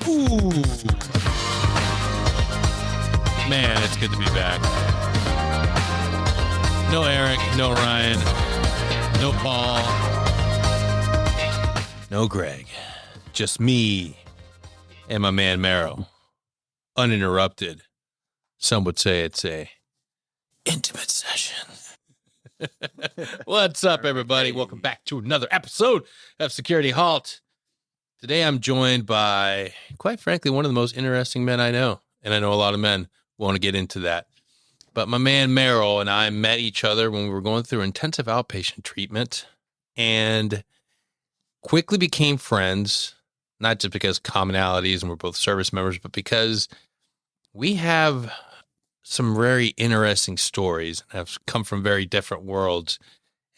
Ooh. Man, it's good to be back. No Eric, no Ryan, no Paul, no Greg. Just me and my man Merrill. Uninterrupted. Some would say it's a intimate session. What's up, everybody? Welcome back to another episode of Security Halt. Today I'm joined by, quite frankly, one of the most interesting men I know. And I know a lot of men want to get into that. But my man Merrill and I met each other when we were going through intensive outpatient treatment and quickly became friends, not just because of commonalities and we're both service members, but because we have some very interesting stories and have come from very different worlds.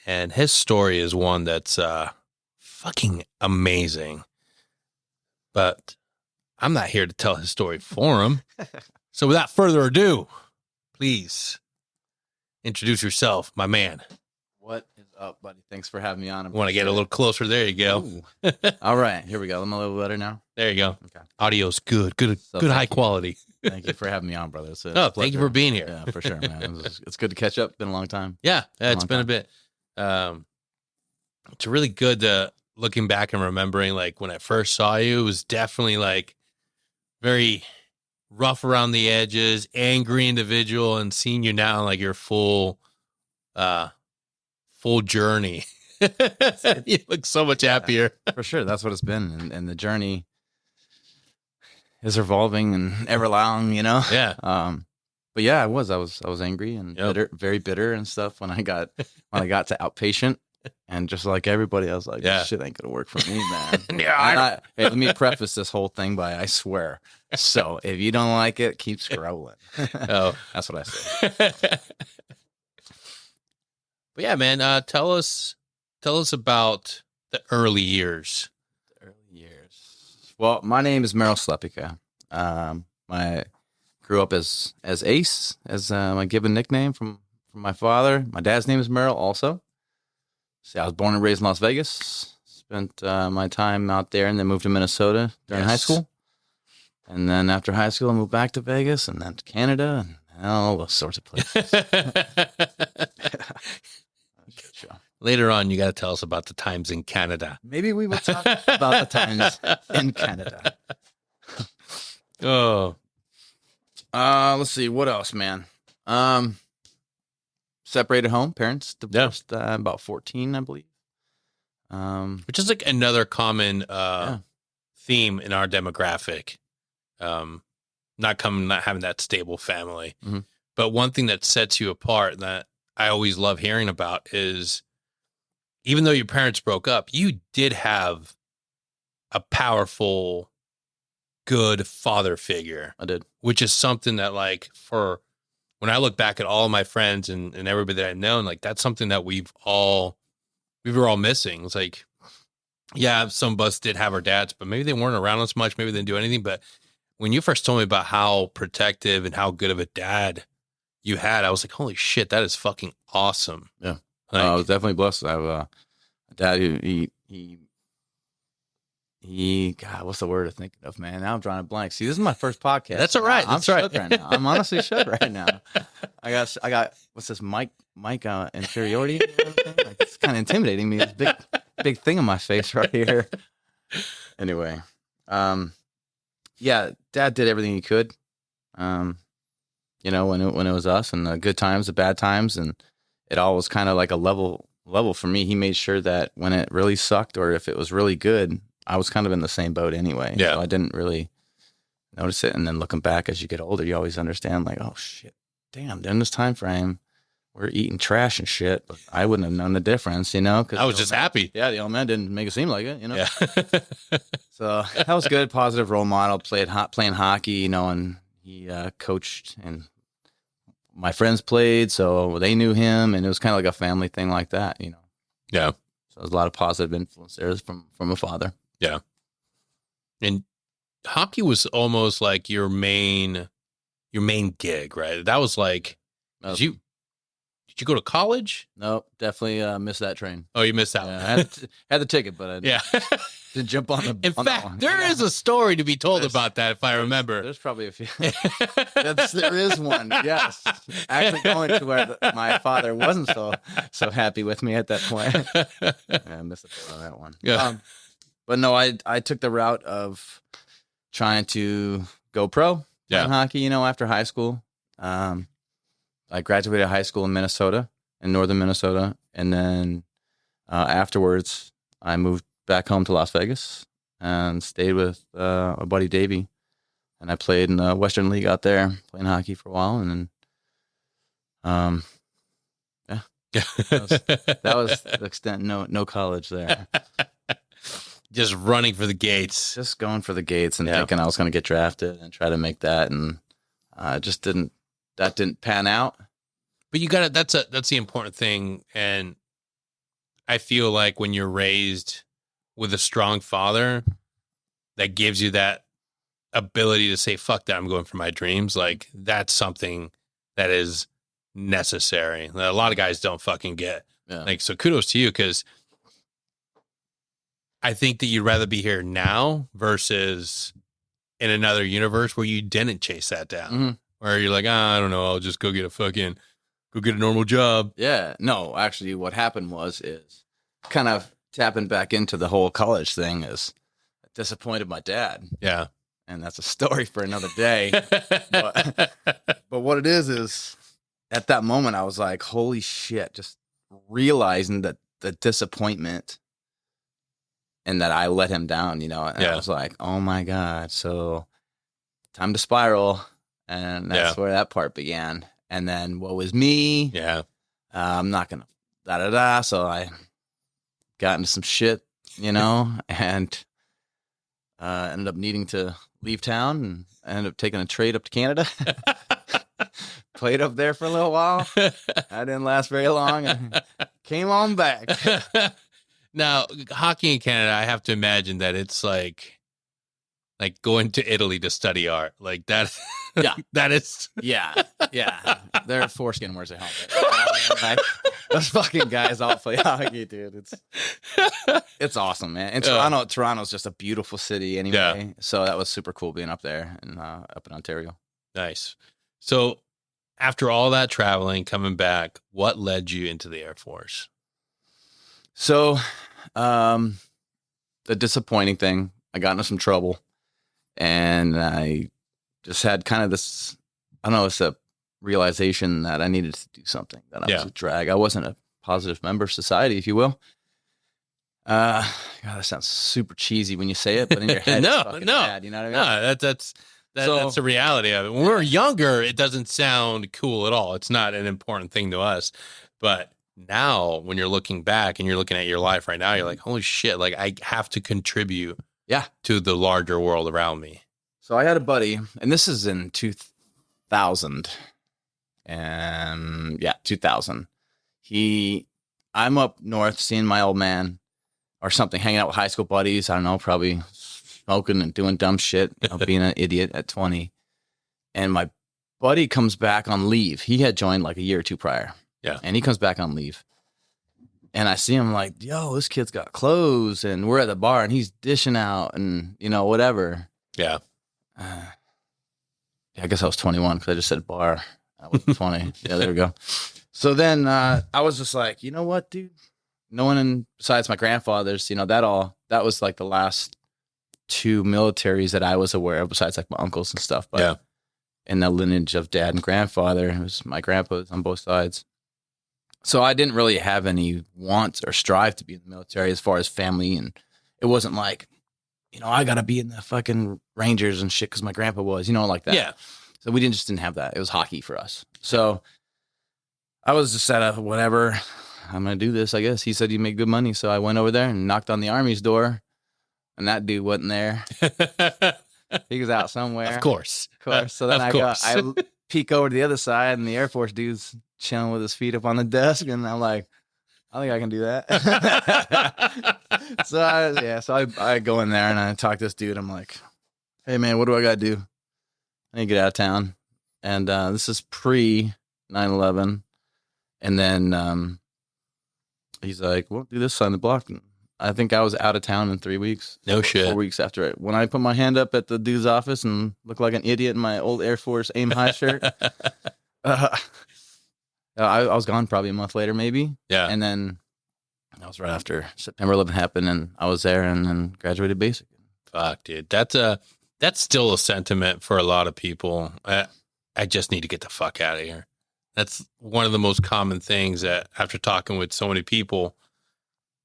And his story is one that's fucking amazing. But I'm not here to tell his story for him. So without further ado, please introduce yourself, my man. What is up, buddy? Thanks for having me on. Want to get a little closer? There you go. All right, here we go. I'm a little better now. There you go. Okay. Audio's good high quality. Thank you for having me on, brother. Thank you for being here. Yeah, for sure, man. It's good to catch up. Been a long time. Yeah, it's been a bit. It's really good looking back and remembering, like, when I first saw you, it was definitely like very rough around the edges, angry individual, and seeing you now, like, your full journey. You look so much happier. For sure. That's what it's been. And the journey is revolving and ever long, you know? Yeah. But yeah, I was angry and bitter, very bitter and stuff when I got to outpatient. And just like everybody, I was like, this shit ain't gonna work for me, man. Hey, let me preface this whole thing by I swear. So if you don't like it, keep scrolling. Oh, that's what I say. But yeah, man, tell us about the early years. Well, my name is Merrill Slepica. I grew up as Ace, as my given nickname from my father. My dad's name is Merrill also. See, I was born and raised in Las Vegas. Spent my time out there and then moved to Minnesota during high school. And then after high school, I moved back to Vegas and then to Canada and all those sorts of places. Later on, you got to tell us about the times in Canada. Maybe we will talk about the times in Canada. Let's see. What else, man? Separated home, parents divorced about 14, I believe. Which is like another common theme in our demographic. Not having that stable family. Mm-hmm. But one thing that sets you apart that I always love hearing about is, even though your parents broke up, you did have a powerful, good father figure. I did. Which is something that, like, when I look back at all of my friends and everybody that I've known, like, that's something that we were all missing. It's like, yeah, some of us did have our dads, but maybe they weren't around us much. Maybe they didn't do anything. But when you first told me about how protective and how good of a dad you had, I was like, holy shit, that is fucking awesome. Yeah. Like, I was definitely blessed. I have a dad who he God, what's the word I'm thinking of, man? Now I'm drawing a blank. See, this is my first podcast. That's all right. I'm shook right now. I'm honestly shook right now. I got what's this mic inferiority? Like, it's kind of intimidating me. This big thing on my face right here. Anyway, yeah, Dad did everything he could. You know, when it was us, and the good times, the bad times, and it all was kind of like a level for me. He made sure that when it really sucked or if it was really good, I was kind of in the same boat anyway. Yeah. So I didn't really notice it. And then looking back as you get older, you always understand, like, oh shit, damn, during this time frame, we're eating trash and shit. But I wouldn't have known the difference, you know? I was just happy. Yeah, the old man didn't make it seem like it, you know? Yeah. So that was good, positive role model, playing hockey, you know, and he coached, and my friends played, so they knew him, and it was kind of like a family thing like that, you know? Yeah. So there's a lot of positive influence there from a father. Yeah. And hockey was almost like your main gig, right? That was like, did Did you go to college? Nope, definitely missed that train. Oh, you missed out. Yeah, I had the ticket, but I Yeah. didn't jump on the. In fact, there is a story to be told about that, if I remember. There's probably a few. There is one. Yes, actually going to where my father wasn't so happy with me at that point. Yeah, I missed the boat on that one. Yeah. But no, I took the route of trying to go pro in hockey. After high school, I graduated high school in Minnesota, in northern Minnesota, and then afterwards, I moved back home to Las Vegas and stayed with my buddy Davey, and I played in the Western League out there, playing hockey for a while, and then, that was the extent. No college there. Just running for the gates. Just going for the gates and thinking I was going to get drafted and try to make that, and just didn't. That didn't pan out. But you got it. That's the important thing, and I feel like when you're raised with a strong father, that gives you that ability to say, "Fuck that! I'm going for my dreams." Like that's something that is necessary. That a lot of guys don't fucking get. Yeah. Like so, kudos to you because I think that you'd rather be here now versus in another universe where you didn't chase that down. Mm-hmm. Where you're like, I don't know, I'll just go get a normal job. Yeah. No, actually what happened is kind of tapping back into the whole college thing is I disappointed my dad. Yeah. And that's a story for another day. but what it is at that moment I was like, holy shit, just realizing that the disappointment and that I let him down, and I was like, oh my God, so time to spiral. And that's where that part began. And then what was me? Yeah. I'm not going to So I got into some shit, and ended up needing to leave town and ended up taking a trade up to Canada. Played up there for a little while. I didn't last very long. I came on back. Now, hockey in Canada, I have to imagine that it's like going to Italy to study art. Like that. Yeah. That is. Yeah. Their foreskin wears a helmet. Those fucking guys all play hockey, dude. It's awesome, man. And Toronto's just a beautiful city anyway. Yeah. So that was super cool being up there and up in Ontario. Nice. So after all that traveling, coming back, what led you into the Air Force? So the disappointing thing, I got into some trouble and I just had kind of this, I don't know, it's a realization that I needed to do something, that I was a drag. I wasn't a positive member of society, if you will. God, that sounds super cheesy when you say it, but in your head, it's fucking bad, you know what I mean? No, that's the reality of it. When we're younger, it doesn't sound cool at all. It's not an important thing to us. But now when you're looking back and you're looking at your life right now, you're like, holy shit, like I have to contribute to the larger world around me. So I had a buddy, and this is in 2000. And 2000. I'm up north seeing my old man or something, hanging out with high school buddies. I don't know, probably smoking and doing dumb shit, being an idiot at 20. And my buddy comes back on leave. He had joined like a year or two prior. Yeah. And he comes back on leave. And I see him like, yo, this kid's got clothes, and we're at the bar and he's dishing out and, whatever. Yeah. I guess I was 21 because I just said bar. I was 20. Yeah, there we go. So then I was just like, you know what, dude? No one besides my grandfather's, that was like the last two militaries that I was aware of, besides like my uncles and stuff. But in the lineage of dad and grandfather, it was my grandpa's on both sides. So I didn't really have any want or strive to be in the military as far as family. And it wasn't like, I got to be in the fucking Rangers and shit because my grandpa was, like that. Yeah. So we just didn't have that. It was hockey for us. So I was just at a whatever, I'm going to do this, I guess. He said you make good money. So I went over there and knocked on the Army's door, and that dude wasn't there. He was out somewhere. Of course. So then I peek over to the other side, and the Air Force dude's chilling with his feet up on the desk. And I'm like, I think I can do that. So I go in there and I talk to this dude. I'm like, hey man, what do I got to do? I need to get out of town. And this is pre 9/11. And then he's like, well, do this sign the block. And I think I was out of town in 3 weeks. No shit. 4 weeks after it. When I put my hand up at the dude's office and looked like an idiot in my old Air Force Aim High shirt, I was gone probably a month later, maybe. Yeah. And then that was right after September 11th happened, and I was there and then graduated basic. Fuck, dude. That's still a sentiment for a lot of people. I just need to get the fuck out of here. That's one of the most common things that after talking with so many people,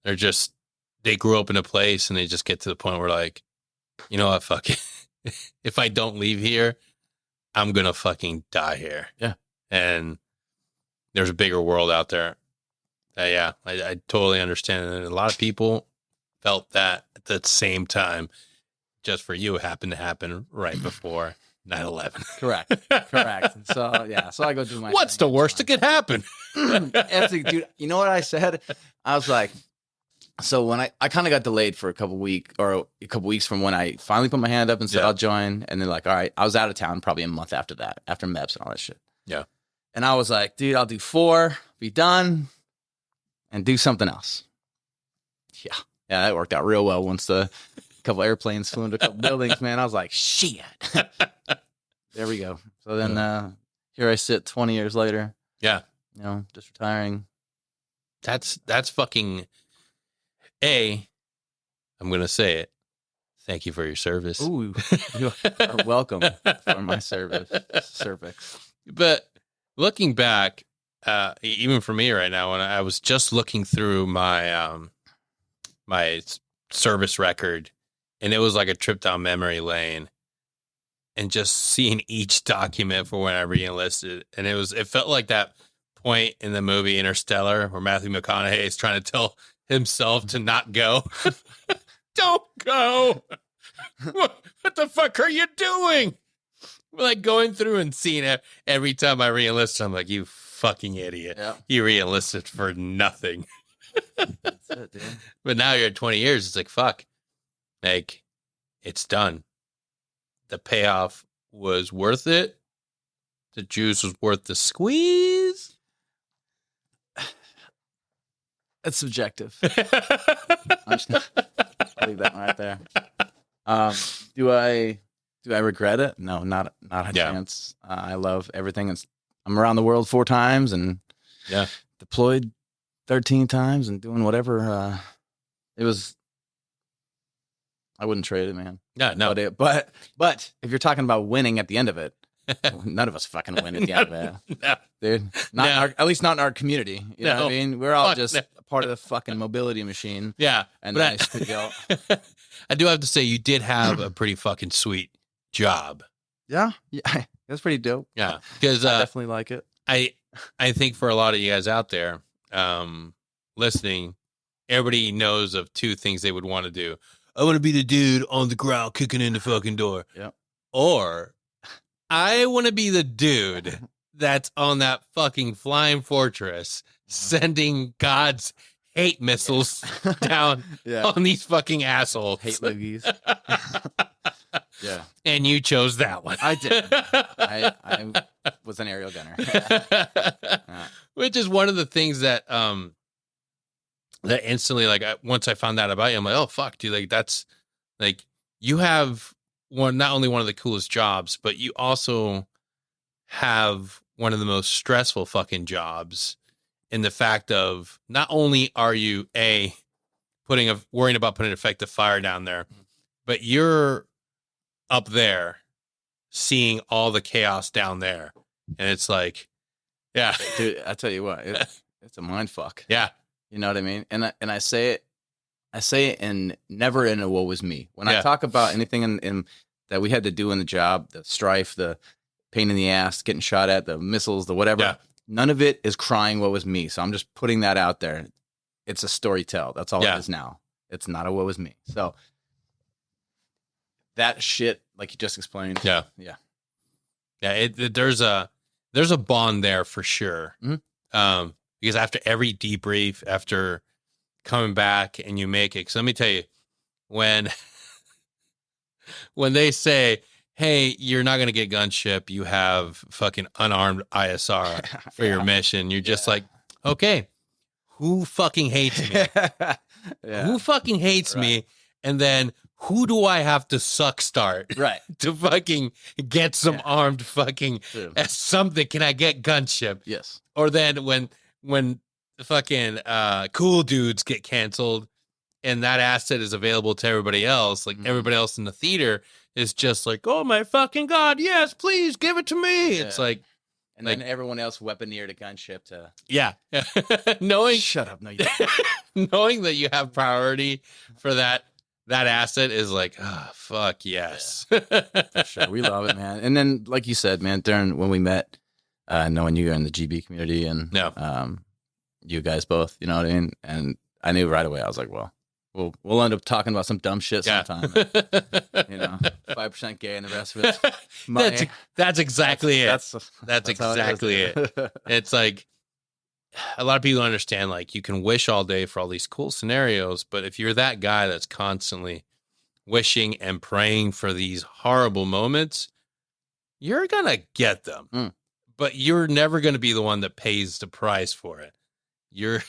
they grew up in a place and they just get to the point where like, you know what, fuck it. If I don't leave here, I'm going to fucking die here. Yeah. And there's a bigger world out there. Yeah, I totally understand. And a lot of people felt that at the same time. Just for you, it happened to happen right before 9/11. Correct. So I go do my What's thing. the worst that could happen? Dude, you know what I said? I was like, so when I kind of got delayed for a couple weeks from when I finally put my hand up and said, I'll join. And then like, all right, I was out of town probably a month after that, after MEPS and all that shit. Yeah. And I was like, dude, I'll do 4, be done, and do something else. Yeah, that worked out real well once the couple airplanes flew into a couple buildings, man. I was like, shit. There we go. So then here I sit 20 years later. Yeah. Just retiring. That's fucking I'm going to say it. Thank you for your service. Ooh, you are welcome for my service. But looking back, even for me right now, when I was just looking through my my service record, and it was like a trip down memory lane, and just seeing each document for when I re-enlisted, and it felt like that point in the movie Interstellar where Matthew McConaughey is trying to tell himself to not go. Don't go. What the fuck are you doing? Like going through and seeing it every time I re-enlisted, I'm like, you fucking idiot. Yeah. You re-enlisted for nothing. That's it, dude. But now you're at 20 years. It's like, fuck. Like, it's done. The payoff was worth it. The juice was worth the squeeze. It's subjective. I'll leave that right there. Do I regret it? No, not a chance. I love everything. I'm around the world 4 times and deployed 13 times and doing whatever. I wouldn't trade it, man. Yeah, no. But if you're talking about winning at the end of it, none of us fucking win at the end of it. No. Dude. At least not in our community. You know what I mean? We're all just part of the fucking mobility machine. Yeah. And then I go. I do have to say, you did have a pretty fucking sweet job. Yeah. That's pretty dope. Yeah. Because I definitely like it. I think for a lot of you guys out there listening, everybody knows of 2 things they would want to do. I want to be the dude on the ground kicking in the fucking door. Yeah. Or I want to be the dude that's on that fucking flying fortress sending God's hate missiles down on these fucking assholes. Hate loogies. Yeah. And you chose that one. I did. I was an aerial gunner. Which is one of the things that that instantly, like, once I found out about you, I'm like, oh fuck, dude, like that's like you have not only one of the coolest jobs, but you also have one of the most stressful fucking jobs in the fact of not only are you worrying about putting effective fire down there, but you're up there seeing all the chaos down there. And it's like, yeah, dude, I tell you what, it's a mind fuck. Yeah. You know what I mean? And I say it in never in a woe was me. When I talk about anything in that we had to do in the job, the strife, the pain in the ass, getting shot at, the missiles, the whatever, none of it is crying woe was me. So I'm just putting that out there. It's a story tell. That's all it is now. It's not a woe was me. So that shit, like you just explained. Yeah. There's a bond there for sure. Mm-hmm. Because after every debrief, after coming back and you make it, because let me tell you, when they say, hey, you're not going to get gunship, you have fucking unarmed ISR for your mission, you're just like, okay, who fucking hates me? Yeah. Who fucking hates me? And then who do I have to suck start Right. to fucking get some armed fucking something? Can I get Gunship? Yes. Or then when the fucking cool dudes get canceled and that asset is available to everybody else, like everybody else in the theater is just like, oh my fucking God, yes, please give it to me. It's like, and then everyone else weaponeered a Gunship to knowing shut up. No, you don't. knowing that you have priority for that asset is like, oh, fuck yes. For sure. We love it, man. And then, like you said, man, during when we met, knowing you were in the GB community and you guys both, you know what I mean? And I knew right away, I was like, well, we'll end up talking about some dumb shit sometime. You know, 5% gay and the rest of it. That's exactly it. That's exactly it. It's like, a lot of people understand, like, you can wish all day for all these cool scenarios, but if you're that guy that's constantly wishing and praying for these horrible moments, you're going to get them. But you're never going to be the one that pays the price for it. You're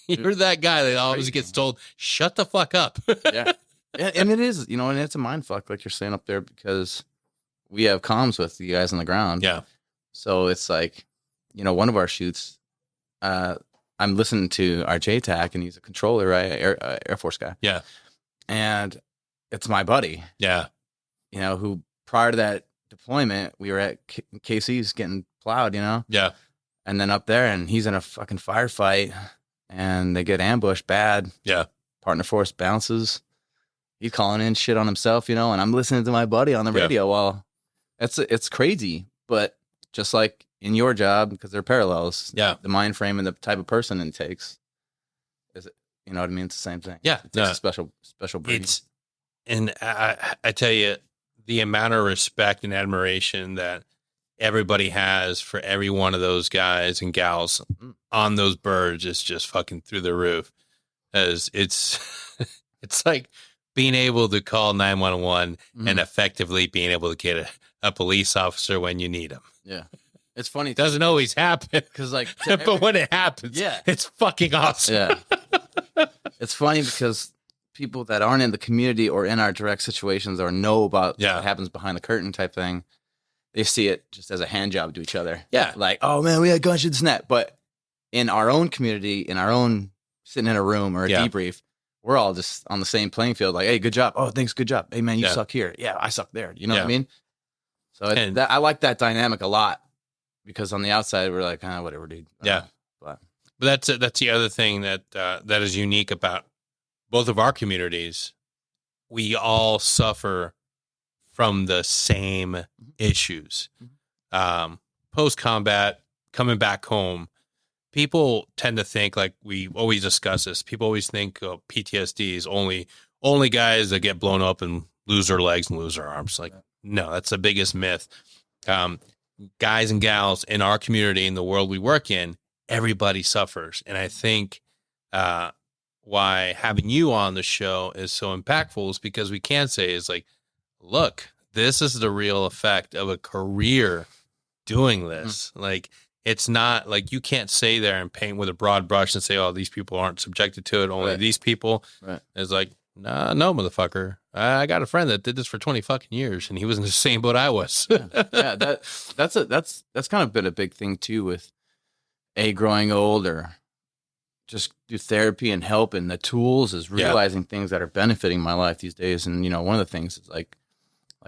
that guy that always gets told, shut the fuck up. Yeah. And it is, you know, and it's a mind fuck, like you're saying up there, because we have comms with you guys on the ground. Yeah. So it's like, you know, one of our shoots, I'm listening to our JTAC, and he's a controller, right? Air Force guy. Yeah. And it's my buddy. Yeah. You know, who prior to that deployment, we were at KC's getting plowed, you know? Yeah. And then up there, and he's in a fucking firefight, and they get ambushed bad. Yeah. Partner force bounces. He's calling in shit on himself, you know, and I'm listening to my buddy on the radio while it's crazy. But just like in your job, because they're parallels, the mind frame and the type of person it takes, is it, you know what I mean? It's the same thing. Yeah. It takes a special breed. And I tell you, the amount of respect and admiration that everybody has for every one of those guys and gals on those birds is just fucking through the roof. As it's like being able to call 911 and effectively being able to get a police officer when you need them. Yeah. It's funny. It doesn't always happen, because like, but when it happens, it's fucking awesome. Yeah. It's funny because people that aren't in the community or in our direct situations or know about what happens behind the curtain type thing, they see it just as a hand job to each other. Yeah. Like, oh man, we had Gunships and that. But in our own community, in our own sitting in a room or a debrief, we're all just on the same playing field. Like, hey, good job. Oh, thanks. Good job. Hey man, you suck here. Yeah, I suck there. You know what I mean? So I like that dynamic a lot, because on the outside we're like, whatever, dude. But that's the other thing that is unique about both of our communities. We all suffer from the same issues. Post combat, coming back home, people tend to think, like we always discuss this, people always think PTSD is only guys that get blown up and lose their legs and lose their arms. Like, no, that's the biggest myth. Guys and gals in our community, in the world we work in, everybody suffers. And I think why having you on the show is so impactful is because we can say is like, look, this is the real effect of a career doing this. Like, it's not like you can't say there and paint with a broad brush and say, oh, these people aren't subjected to it. Only these people. It's like, no, motherfucker. I got a friend that did this for 20 fucking years, and he was in the same boat I was. That's kind of been a big thing too, with growing old or just do therapy and help, and the tools is realizing things that are benefiting my life these days. And you know, one of the things is like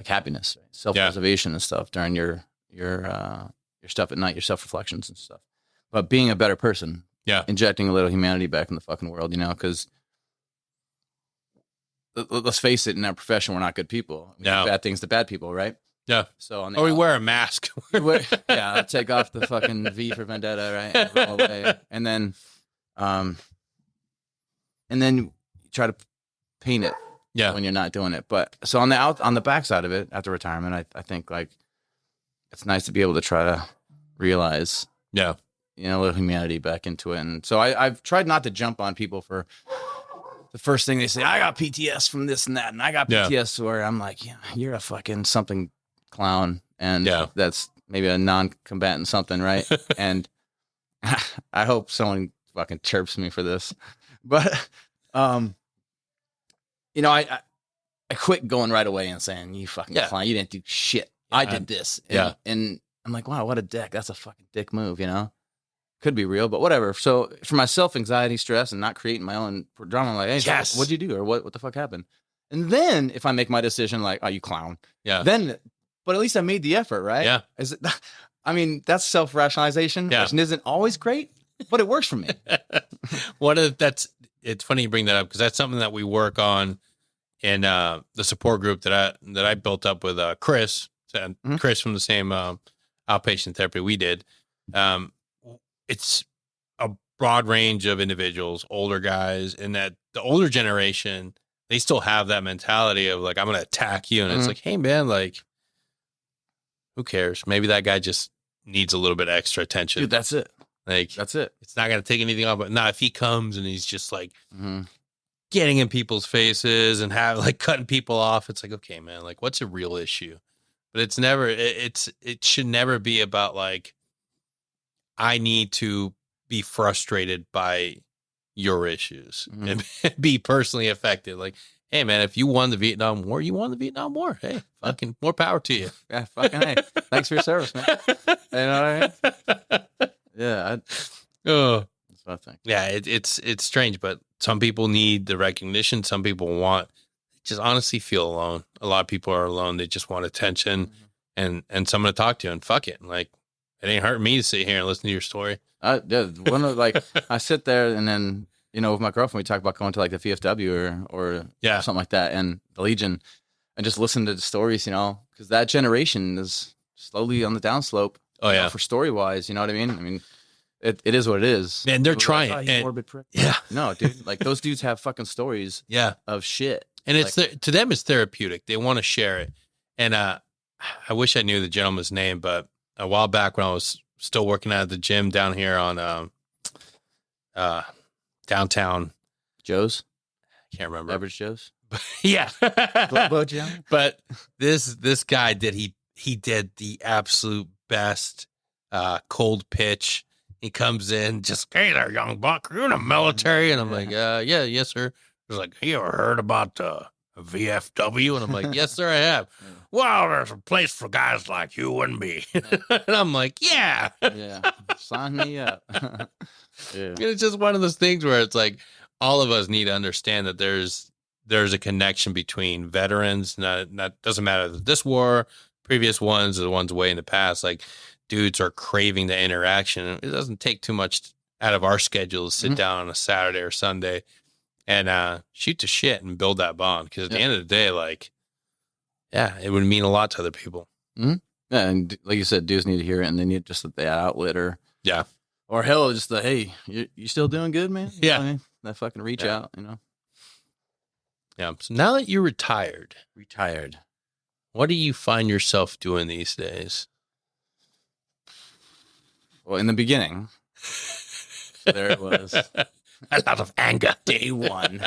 happiness, right? Self-preservation and stuff during your stuff at night, your self-reflections and stuff. But being a better person, injecting a little humanity back in the fucking world, you know, because let's face it, in our profession, we're not good people. We do bad things to bad people, right? Yeah. So we wear a mask. Take off the fucking V for Vendetta, right? And roll away. And then you try to paint it when you're not doing it. But so on the backside of it, after retirement, I think like it's nice to be able to try to realize, a little humanity back into it. And so I've tried not to jump on people for the first thing they say. I got PTS from this and that, and I got PTS where I'm like, you're a fucking something clown, and that's maybe a non-combatant something, right? And I hope someone fucking chirps me for this, but you know, I quit going right away and saying, you fucking clown, you didn't do shit. I did this. And I'm like, wow, what a dick. That's a fucking dick move, you know? Could be real, but whatever. So for myself, anxiety, stress, and not creating my own drama, I'm like, hey, so what'd you do? Or what the fuck happened? And then if I make my decision, like, oh, you clown. Yeah. Then, but at least I made the effort, right? Yeah. I mean, that's self-rationalization, which isn't always great, but it works for me. It's funny you bring that up because that's something that we work on in the support group that I built up with Chris, Chris from the same outpatient therapy we did. It's a broad range of individuals, older guys, and that the older generation, they still have that mentality of like, I'm going to attack you. And it's like, hey man, like, who cares? Maybe that guy just needs a little bit extra attention. Dude, that's it. Like, that's it. It's not going to take anything off. But now if he comes and he's just like getting in people's faces and cutting people off, it's like, okay, man, like what's a real issue? But it's never, it should never be about like, I need to be frustrated by your issues and be personally affected. Like, hey man, if you won the Vietnam War, you won the Vietnam War. Hey, fucking more power to you. Yeah, fucking hey. Thanks for your service, man. You know what I mean? Yeah. That's what I think. Yeah, it's strange, but some people need the recognition. Some people just honestly feel alone. A lot of people are alone. They just want attention and someone to talk to, and fuck it. Like, it ain't hurting me to sit here and listen to your story. I sit there and then, you know, with my girlfriend, we talk about going to like the VFW or something like that, and the Legion, and just listen to the stories, you know, because that generation is slowly on the downslope. Oh yeah, for story wise, you know what I mean? I mean, it is what it is. Man, they're trying. Like, oh, morbid prick. Yeah, no, dude, like those dudes have fucking stories. Of shit, and it's to them it's therapeutic. They want to share it, and I wish I knew the gentleman's name, but a while back when I was still working at the gym down here on downtown Joe's, can't remember, Average Joe's. Yeah. But this guy he did the absolute best cold pitch. He comes in just, hey there, young buck, you're in the military, and I'm like, yes sir. He's like, you ever heard about VFW? And I'm like, yes sir, I have. Well, there's a place for guys like you and me. And I'm like, yeah, sign me up. It's just one of those things where it's like all of us need to understand that there's a connection between veterans. Not doesn't matter this war, previous ones, the ones way in the past. Like, dudes are craving the interaction. It doesn't take too much out of our schedule to sit down on a Saturday or Sunday and shoot the shit and build that bond. Because at the end of the day, like, it would mean a lot to other people. Yeah, and like you said, dudes need to hear it, and they need just the outlet, or hell, just the, hey, you still doing good, man? You know what I mean? That fucking reach out, you know. Yeah. So now that you're retired, what do you find yourself doing these days? Well, in the beginning, there it was. A lot of anger. Day one,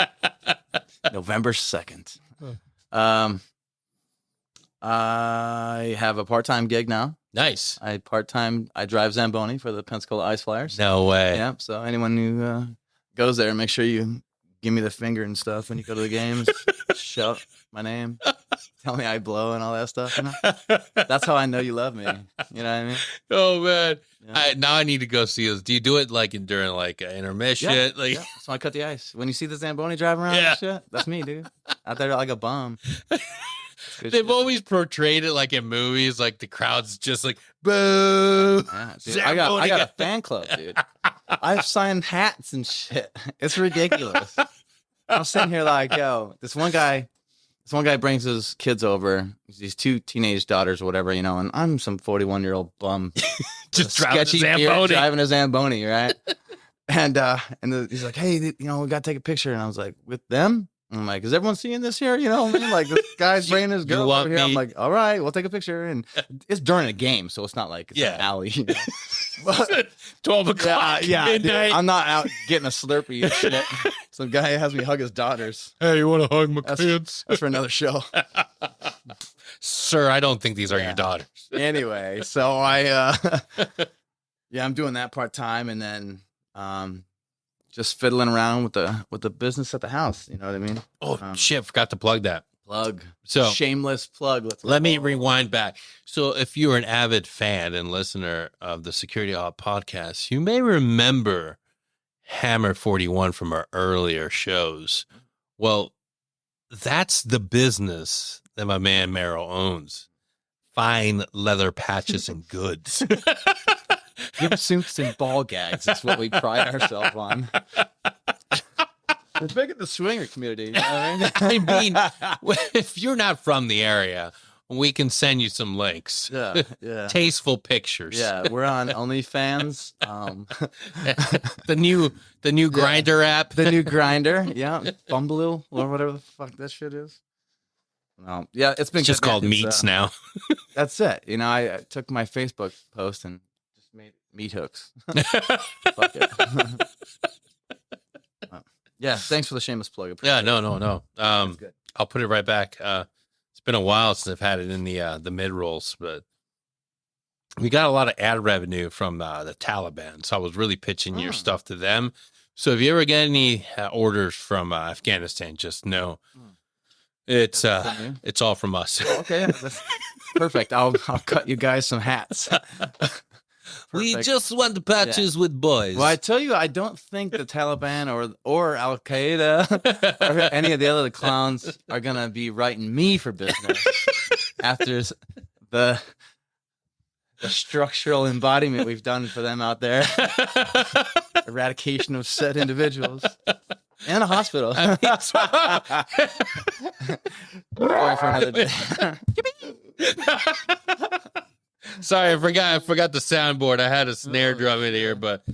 November 2nd. I have a part-time gig now. Nice. I drive Zamboni for the Pensacola Ice Flyers. No way. Yeah. So anyone who goes there, make sure you give me the finger and stuff when you go to the games. Shout my name. Tell me I blow and all that stuff. You know? That's how I know you love me. You know what I mean? Oh man. Yeah. Now I need to go see this. Do you do it like during like an intermission? Yeah. So I cut the ice. When you see the Zamboni driving around and shit, that's me, dude. Out there like a bum. They've always portrayed it like in movies, like the crowd's just like, boo. Yeah, dude, I got a fan club, dude. I've signed hats and shit. It's ridiculous. I'm sitting here like, yo, this one guy brings his kids over, these two teenage daughters or whatever, you know, and I'm some 41-year-old bum. Just driving a Zamboni, right? And he's like, hey, you know, we got to take a picture. And I was like, with them? I'm like, is everyone seeing this here? You know what I mean? Like, this guy's bringing his girl over here. I'm like, all right, we'll take a picture. And it's during a game, so it's not like it's an alley. You know? But, 12 o'clock. Yeah, dude, I'm not out getting a Slurpee and shit. Some guy has me hug his daughters. Hey, you want to hug my kids? That's for another show. Sir, I don't think these are your daughters. Anyway, so I Yeah, I'm doing that part time, and then just fiddling around with the business at the house. You know what I mean? Oh shit! Forgot to plug that. Plug. So Shameless plug. Let me rewind back. So if you're an avid fan and listener of the Security Halt podcast, you may remember Hammer 41 from our earlier shows. Well, that's the business that my man Merrill owns. Fine leather patches and goods. Hip suits and ball gags is what we pride ourselves on. We're big at the swinger community. You know what I mean, if you're not from the area, we can send you some links. Yeah. Tasteful pictures. Yeah, we're on OnlyFans. The new Grinder app. The new Grinder. Yeah, Bumbleo or whatever the fuck that shit is. Yeah, it's been It's just called Meats now. That's it. You know, I took my Facebook post and just made meat hooks. Fuck it. Yeah, thanks for the shameless plug. Yeah, no. Good. I'll put it right back. It's been a while since I've had it in the mid rolls, but we got a lot of ad revenue from the Taliban, so I was really pitching your stuff to them. So if you ever get any orders from Afghanistan, just know it's all from us. Okay, that's perfect. I'll cut you guys some hats. We just want the patches with boys. Well, I tell you, I don't think the Taliban or Al Qaeda or any of the other clowns are gonna be writing me for business after the structural embodiment we've done for them out there, eradication of said individuals, and a hospital. Going for another day. Sorry, I forgot the soundboard. I had a snare drum in here, but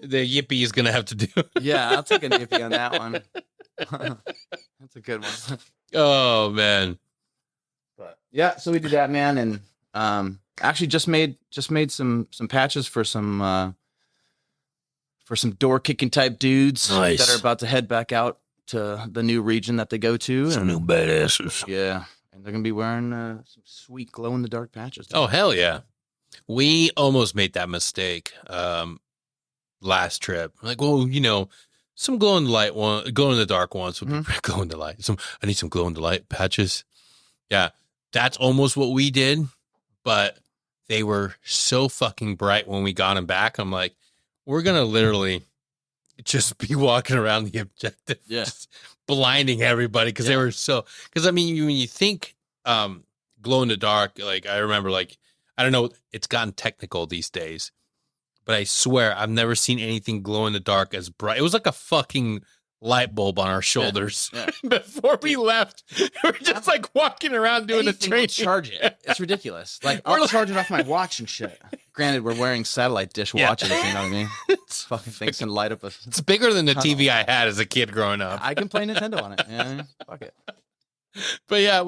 the yippee is gonna have to do. Yeah, I'll take a yippee on that one. That's a good one. Oh man. But yeah, so we did that, man, and actually just made some patches for some door kicking type dudes that are about to head back out to the new region that they go to. Some new badasses. Yeah. And they're going to be wearing some sweet glow-in-the-dark patches. Oh, hell yeah. We almost made that mistake last trip. Like, well, you know, some glow-in-the-dark ones would be glow-in-the-light. I need some glow-in-the-light patches. Yeah, that's almost what we did, but they were so fucking bright when we got them back. I'm like, we're going to literally just be walking around the objective. Yeah. Just blinding everybody because they were so, because I mean, when you think glow in the dark, like I remember, like, I don't know, it's gotten technical these days, but I swear I've never seen anything glow in the dark as bright. It was like a fucking light bulb on our shoulders. Yeah. Before we left. We were just like walking around doing a training. Charge it. It's ridiculous. Like, I'll charge it off my watch and shit. Granted, we're wearing satellite dish watches, you know what I mean? It's fucking things can light up. It's bigger than the TV I had as a kid growing up. I can play Nintendo on it. You know what I mean? Fuck it. But yeah,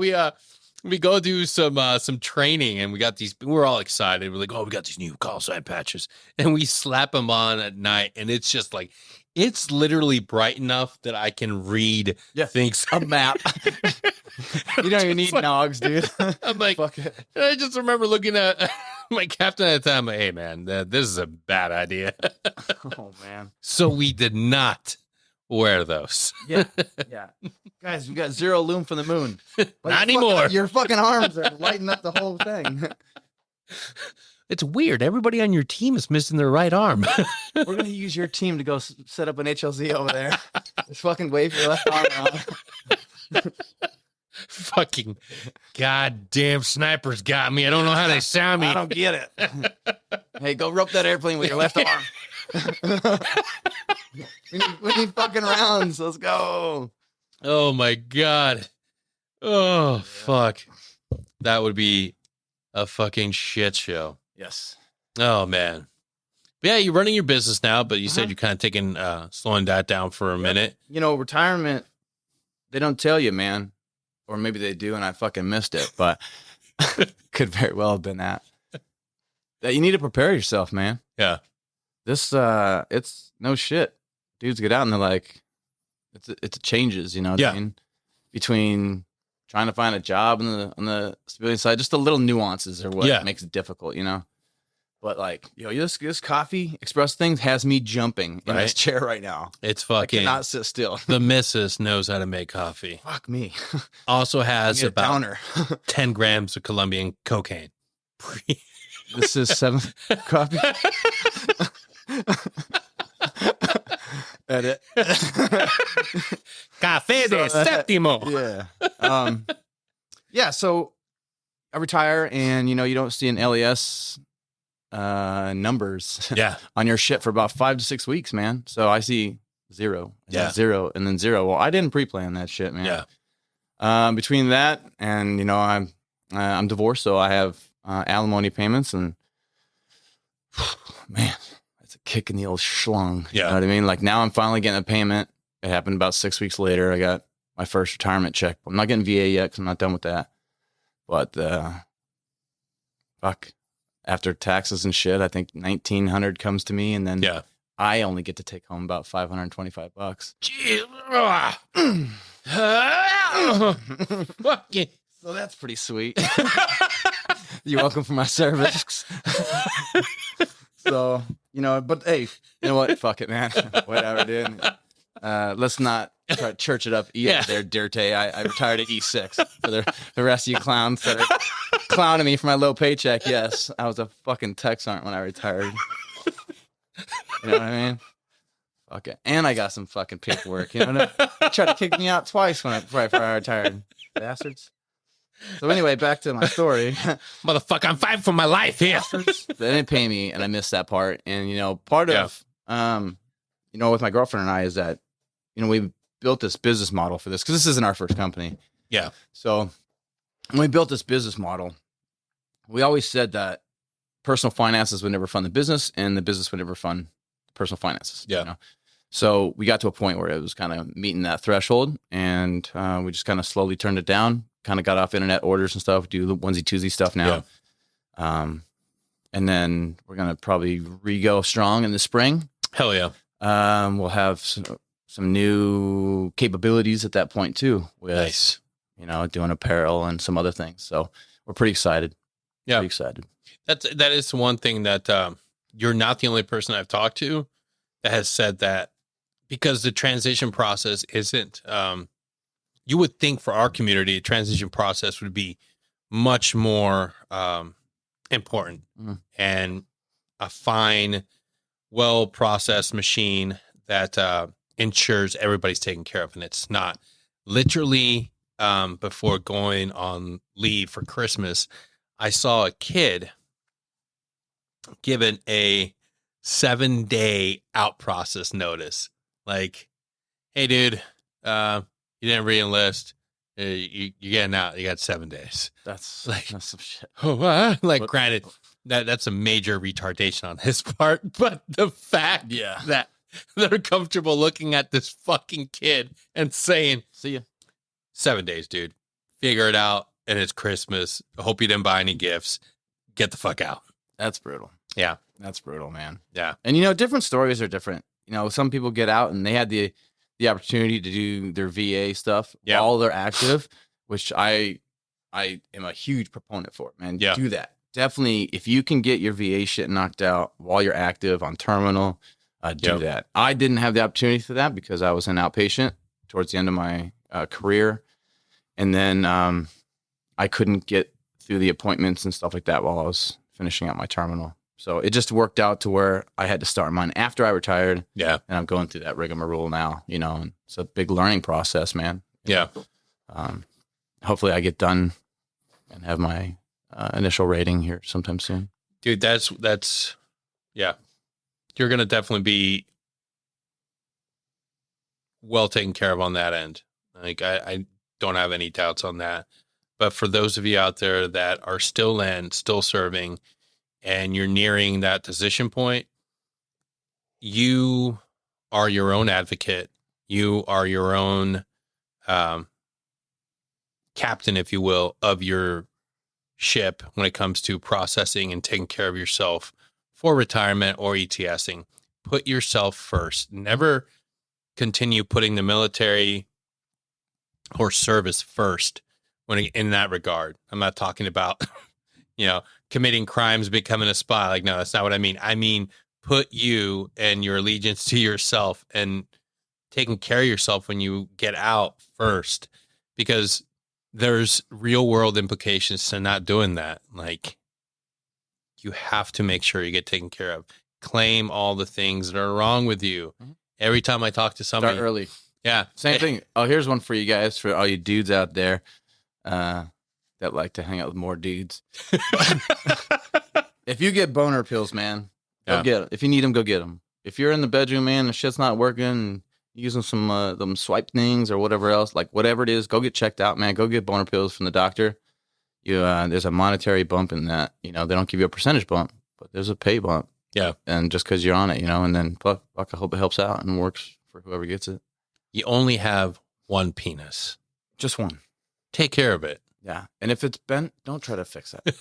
we go do some training, and we got these. We're all excited. We're like, oh, we got these new call sign patches, and we slap them on at night, and it's just like, it's literally bright enough that I can read things. A map. You don't even need nogs, dude. I'm like, fuck it. And I just remember looking at my captain at the time, like, hey man, this is a bad idea. Oh man. So we did not wear those. Yeah. Guys, we got zero loom from the moon. Not anymore. Your fucking arms are lighting up the whole thing. It's weird. Everybody on your team is missing their right arm. We're going to use your team to go set up an HLZ over there. Just fucking wave your left arm around. Fucking goddamn snipers got me. I don't know how they sound me. I don't get it. Hey, go rope that airplane with your left arm. we need fucking rounds. Let's go. Oh my God. Oh, fuck. That would be a fucking shit show. Yes. Oh, man. Yeah, you're running your business now, but you said you're kind of taking, slowing that down for a minute. You know, retirement, they don't tell you, man. Or maybe they do and I fucking missed it, but could very well have been that. That you need to prepare yourself, man. Yeah. This, it's no shit. Dudes get out and they're like, it's changes, you know what I mean? Between trying to find a job on the civilian side, just the little nuances are what makes it difficult, you know? But like, this coffee espresso thing has me jumping in this chair right now. It's I fucking. cannot sit still. The missus knows how to make coffee. Fuck me. Also has about downer. 10 grams of Colombian cocaine. This is 7th coffee. Edit. Café de séptimo. Yeah. Yeah. So I retire, and you don't see an LES numbers on your shit for about 5 to 6 weeks, man. So I see 0, zero, and then 0. Well, I didn't pre-plan that shit, man. Yeah. Between that and I'm divorced, so I have alimony payments, and man, that's a kick in the old schlong. Yeah. You know what I mean? Like now I'm finally getting a payment. It happened about 6 weeks later. I got my first retirement check. I'm not getting VA yet because I'm not done with that. But fuck, after taxes and shit, I think $1,900 comes to me, and then I only get to take home about $525. Jeez. Fucking. So that's pretty sweet. You're welcome for my service. So, but hey, you know what? Fuck it, man. Whatever, dude. Let's not try to church it up either there, Dirty. I retired at E6 for the rest of you clowns that are clowning me for my low paycheck. Yes, I was a fucking tech sergeant when I retired. You know what I mean? Fuck it. And I got some fucking paperwork. They tried to kick me out twice right before I retired. Bastards. So anyway, back to my story. Motherfucker, I'm fighting for my life here. They didn't pay me, and I missed that part. And part of with my girlfriend and I is that we built this business model for this because this isn't our first company. Yeah. So when we built this business model, we always said that personal finances would never fund the business, and the business would never fund personal finances. Yeah. So we got to a point where it was kind of meeting that threshold, and we just kind of slowly turned it down. Kind of got off internet orders and stuff. Do the onesie twosie stuff now. Yeah. And then we're gonna probably re-go strong in the spring. Hell yeah. We'll have some new capabilities at that point too. With, nice. Doing apparel and some other things. So we're pretty excited. Yeah. Pretty excited. That is one thing that you're not the only person I've talked to that has said that, because the transition process isn't. You would think for our community, a transition process would be much more important, and a fine, well-processed machine that ensures everybody's taken care of. And it's not. Literally, before going on leave for Christmas, I saw a kid given a 7-day out process notice. Like, hey, dude, you didn't re-enlist. You're getting out. You got 7 days. That's some shit. Oh, like, granted, that's a major retardation on his part, but the fact that they're comfortable looking at this fucking kid and saying, "See ya, 7 days, dude. Figure it out, and it's Christmas. I hope you didn't buy any gifts. Get the fuck out." That's brutal. Yeah, that's brutal, man. Yeah, and different stories are different. Some people get out and they had the opportunity to do their VA stuff while they're active, which I am a huge proponent for, man. Yeah. Do that. Definitely. If you can get your VA shit knocked out while you're active on terminal, do that. I didn't have the opportunity for that because I was an outpatient towards the end of my career. And then I couldn't get through the appointments and stuff like that while I was finishing out my terminal. So it just worked out to where I had to start mine after I retired. Yeah. And I'm going through that rigmarole now, and it's a big learning process, man. Yeah. Hopefully I get done and have my initial rating here sometime soon. Dude, that's, yeah. You're going to definitely be well taken care of on that end. Like, I don't have any doubts on that. But for those of you out there that are still serving, and you're nearing that decision point, you are your own advocate. You are your own captain, if you will, of your ship when it comes to processing and taking care of yourself for retirement or ETSing. Put yourself first. Never continue putting the military or service first in that regard. I'm not talking about, committing crimes, becoming a spy. Like, no, that's not what I mean. I mean, put you and your allegiance to yourself and taking care of yourself when you get out first, because there's real world implications to not doing that. Like, you have to make sure you get taken care of. Claim all the things that are wrong with you. Every time I talk to somebody, Start early. yeah, Same thing. Oh, here's one for you guys, for all you dudes out there that like to hang out with more dudes. If you get boner pills, man, go get them. If you need them, go get them. If you're in the bedroom, man, and shit's not working, using some them swipe things or whatever else, like whatever it is, go get checked out, man. Go get boner pills from the doctor. You there's a monetary bump in that. You know, they don't give you a percentage bump, but there's a pay bump. Yeah, and just because you're on it, you know, and then fuck, I hope it helps out and works for whoever gets it. You only have one penis, just one. Take care of it. Yeah, and if it's bent, don't try to fix that.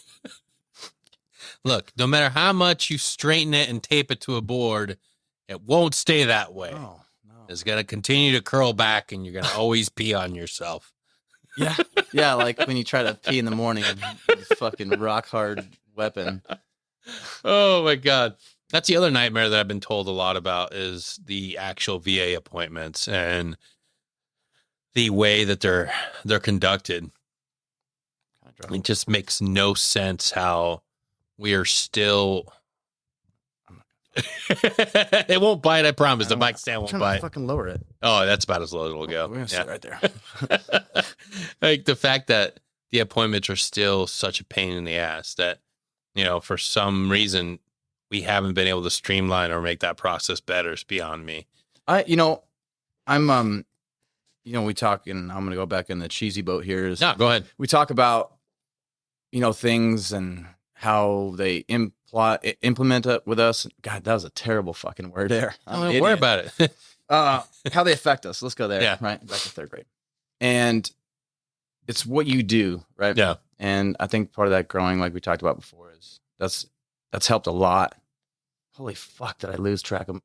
Look, no matter how much you straighten it and tape it to a board, it won't stay that way. No. It's going to continue to curl back, and you're going to always pee on yourself. Yeah. Yeah, like when you try to pee in the morning with this fucking rock hard weapon. Oh, my God. That's the other nightmare that I've been told a lot about, is the actual VA appointments and the way that they're conducted. It just makes no sense how we are still... It won't bite, I promise. The mic stand won't bite. Fucking lower it. Oh, that's about as low as it'll go. We're gonna sit right there. Like, the fact that the appointments are still such a pain in the ass that, you know, for some reason we haven't been able to streamline or make that process better is beyond me. We talk, and I'm gonna go back in the cheesy boat here. No, go ahead. We talk about, things and how they implement it with us. God, that was a terrible fucking word there. Don't worry about it. How they affect us. Let's go there. Yeah. Right. Back to third grade. And it's what you do, right? Yeah. And I think part of that growing, like we talked about before, is that's helped a lot. Holy fuck, did I lose track of?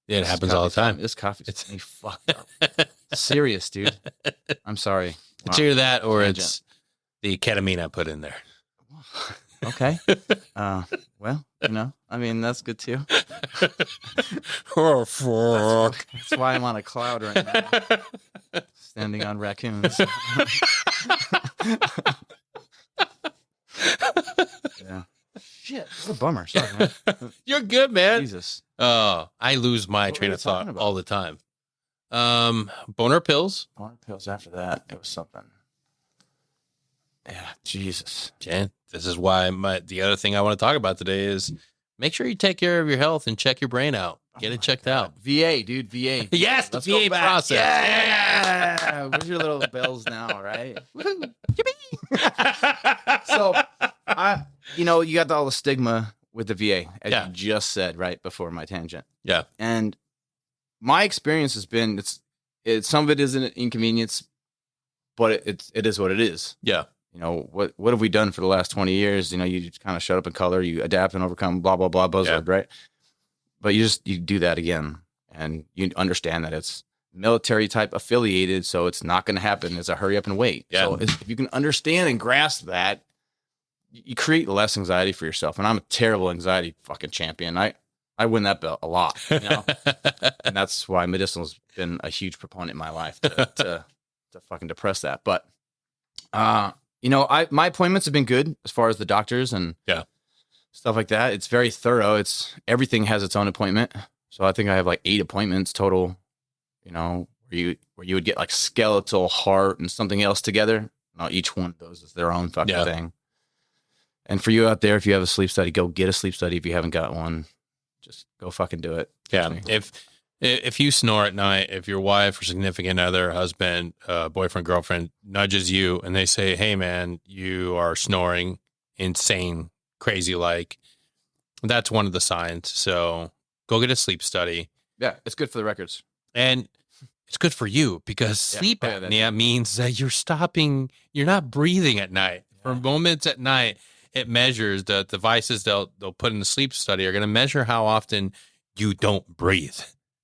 Yeah, it happens all the time. This coffee's me fucked up. Serious, dude. I'm sorry. It's either that or it's the ketamine I put in there. Okay. Well, that's good too. Oh, fuck. That's why I'm on a cloud right now. Standing on raccoons. Yeah. Shit. What a bummer. Sorry, man. You're good, man. Jesus. Oh, I lose my train of thought all the time. Boner pills. Boner pills. After that, it was something. Yeah, Jesus. Jen, this is why the other thing I want to talk about today is make sure you take care of your health and check your brain out. Get it checked out. VA, dude, VA. Yes, the VA process. Yeah. Where's your little bells now, right? Woohoo. Yippee. So, you got all the stigma with the VA, as you just said, right before my tangent. Yeah. And my experience has been, it's some of it is an inconvenience, but it is what it is. Yeah. What have we done for the last 20 years? You just kind of shut up and color, you adapt and overcome, blah, blah, blah, buzzword, right? But you do that again, and you understand that it's military type affiliated, so it's not going to happen. It's a hurry up and wait. Yeah. So if you can understand and grasp that, you create less anxiety for yourself. And I'm a terrible anxiety fucking champion. I win that belt a lot, and that's why medicinal's been a huge proponent in my life to fucking depress that. But, my appointments have been good as far as the doctors and stuff like that. It's very thorough. Everything has its own appointment. So I think I have like 8 appointments total, where you would get like skeletal, heart, and something else together. Now each one of those is their own fucking thing. And for you out there, if you have a sleep study, go get a sleep study. If you haven't got one, just go fucking do it. Yeah. If you snore at night, if your wife or significant other, husband, boyfriend, girlfriend nudges you and they say, "Hey man, you are snoring insane, crazy like," that's one of the signs. So go get a sleep study. Yeah. It's good for the records. And it's good for you because sleep apnea means that you're not breathing at night. For moments at night, it measures the devices they'll put in the sleep study are going to measure how often you don't breathe.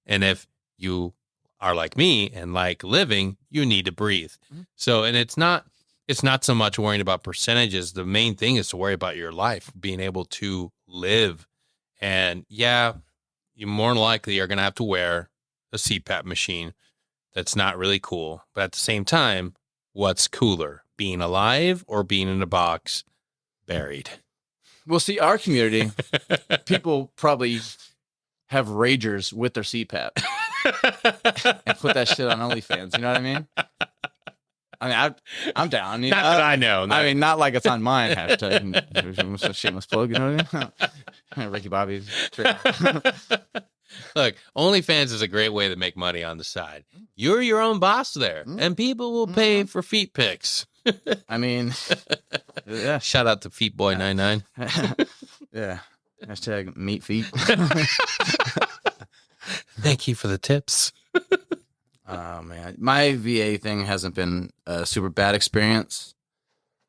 And if you are like me and like living, you need to breathe. Mm-hmm. So, and it's not it's not so much worrying about percentages. The main thing is to worry about your life, being able to live. And yeah, you more than likely are going to have to wear a CPAP machine. That's not really cool. But at the same time, what's cooler, being alive or being in a box buried? Well, see, our community, people probably have ragers with their CPAP and put that shit on OnlyFans. You know what I mean? I'm down. Not that I know. No. I mean, not like it's on mine. Hashtag shameless plug. You know what I mean? Ricky Bobby's. Look, OnlyFans is a great way to make money on the side. You're your own boss there, and people will pay for feet pics. I mean, yeah. Shout out to Feetboy99. Yeah. Hashtag meat feet. Thank you for the tips. Oh, man. My VA thing hasn't been a super bad experience.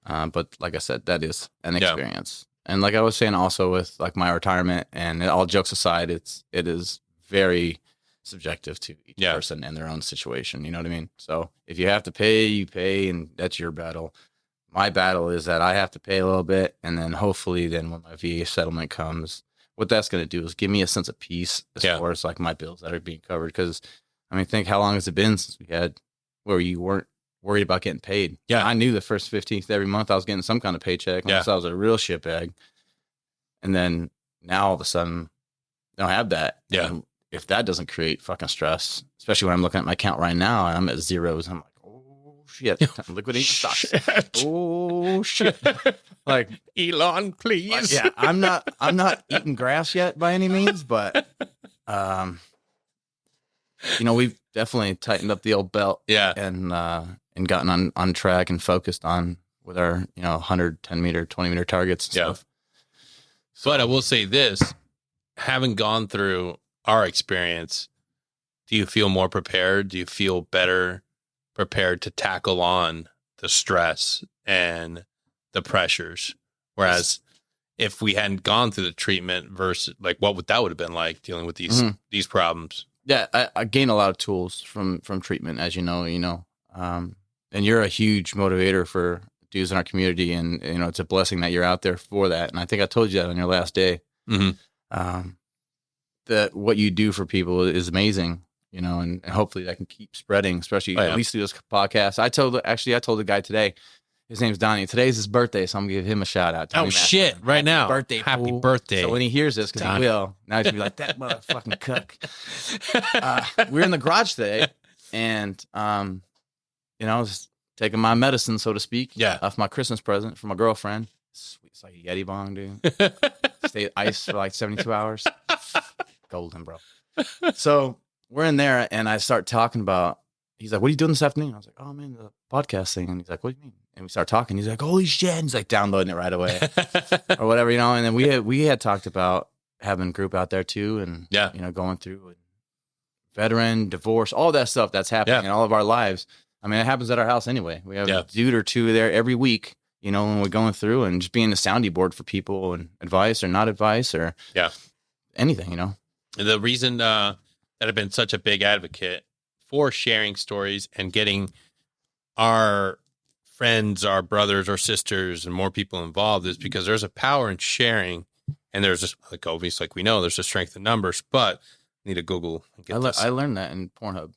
But like I said, that is an experience. And like I was saying also with like my retirement and all jokes aside, it is very subjective to each person and their own situation. You know what I mean? So if you have to pay, you pay, and that's your battle. My battle is that I have to pay a little bit, and then hopefully then when my VA settlement comes, what that's going to do is give me a sense of peace as far as like my bills that are being covered. Because I mean, think how long has it been since we had where you weren't worried about getting paid? Yeah, I knew the first 15th every month I was getting some kind of paycheck unless I was a real shitbag. And then now all of a sudden I don't have that. Yeah. And if that doesn't create fucking stress, especially when I'm looking at my account right now and I'm at zeros, I'm like, oh shit, I'm liquidating stocks. Oh shit. Like Elon, please. Like, I'm not eating grass yet by any means, but we've definitely tightened up the old belt. Yeah. And gotten on track and focused on with our, 100, 10 meter, 20 meter targets and stuff. So, but I will say this, having gone through our experience, do you feel more prepared? Do you feel better prepared to tackle on the stress and the pressures? Whereas if we hadn't gone through the treatment versus like what would that would have been like dealing with these problems? Yeah, I gained a lot of tools from treatment, as you know, and you're a huge motivator for dudes in our community, and it's a blessing that you're out there for that. And I think I told you that on your last day. That what you do for people is amazing, and hopefully that can keep spreading, especially at least through this podcast. I told the guy today, his name's Donnie. Today's his birthday, so I'm gonna give him a shout out. Oh shit! Right now, happy birthday! So when he hears this, because he will, now he's gonna be like that motherfucking cook. We're in the garage today, and I was taking my medicine, so to speak, off my Christmas present for my girlfriend. Sweet, it's like a Yeti bong, dude. Stay ice for like 72 hours. Golden, bro. So we're in there, and I start talking about. He's like, "What are you doing this afternoon?" I was like, "Oh man, the podcast thing." And he's like, "What do you mean?" And we start talking. He's like, "Holy shit!" And he's like downloading it right away, or whatever, And then we had talked about having a group out there too, and going through veteran, divorce, all that stuff that's happening in all of our lives. I mean, it happens at our house anyway. We have a dude or two there every week, when we're going through and just being a sounding board for people and advice or not advice or anything, The reason that I've been such a big advocate for sharing stories and getting our friends, our brothers or sisters and more people involved is because there's a power in sharing, and there's just like obviously like we know there's a strength in numbers, but I need to Google and get this. I learned that in Pornhub.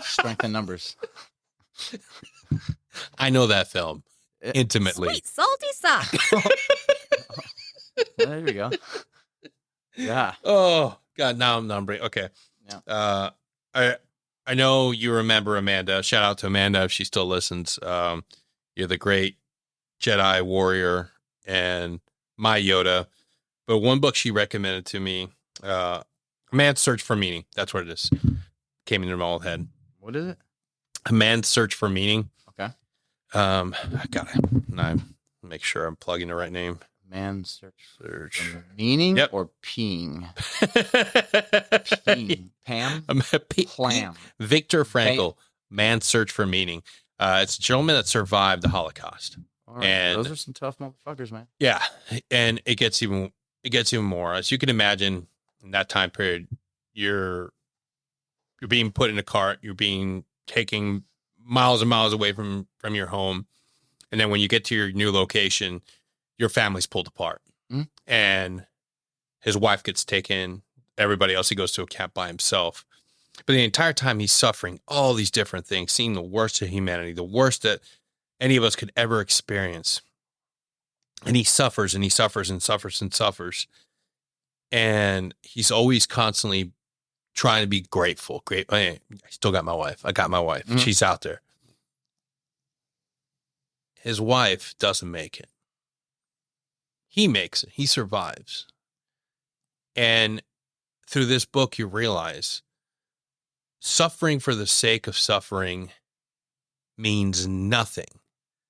Strength in numbers. I know that film intimately. Sweet salty sock. There we go. Yeah. Oh God, now I'm numbering. Okay. Yeah. I know you remember Amanda. Shout out to Amanda if she still listens. You're the great Jedi warrior and my Yoda. But one book she recommended to me, A Man's Search for Meaning. That's what it is. Came into my old head. What is it? A Man's Search for Meaning. Okay. I gotta make sure I'm plugging the right name. Man's search. Meaning or peeing? Peeing. Pam? Plam. Viktor Frankl, Man's Search for Meaning. It's a gentleman that survived the Holocaust. All right. And those are some tough motherfuckers, man. Yeah. And it gets even more. As you can imagine, in that time period, you're being put in a cart, you're being taken miles and miles away from your home. And then when you get to your new location, your family's pulled apart. Mhm. And his wife gets taken. Everybody else, he goes to a camp by himself. But the entire time he's suffering all these different things, seeing the worst of humanity, the worst that any of us could ever experience. And he suffers and he suffers and suffers and suffers. And he's always constantly trying to be grateful. Great. I still got my wife. I got my wife. Mhm. She's out there. His wife doesn't make it. He makes it. He survives. And through this book, you realize suffering for the sake of suffering means nothing.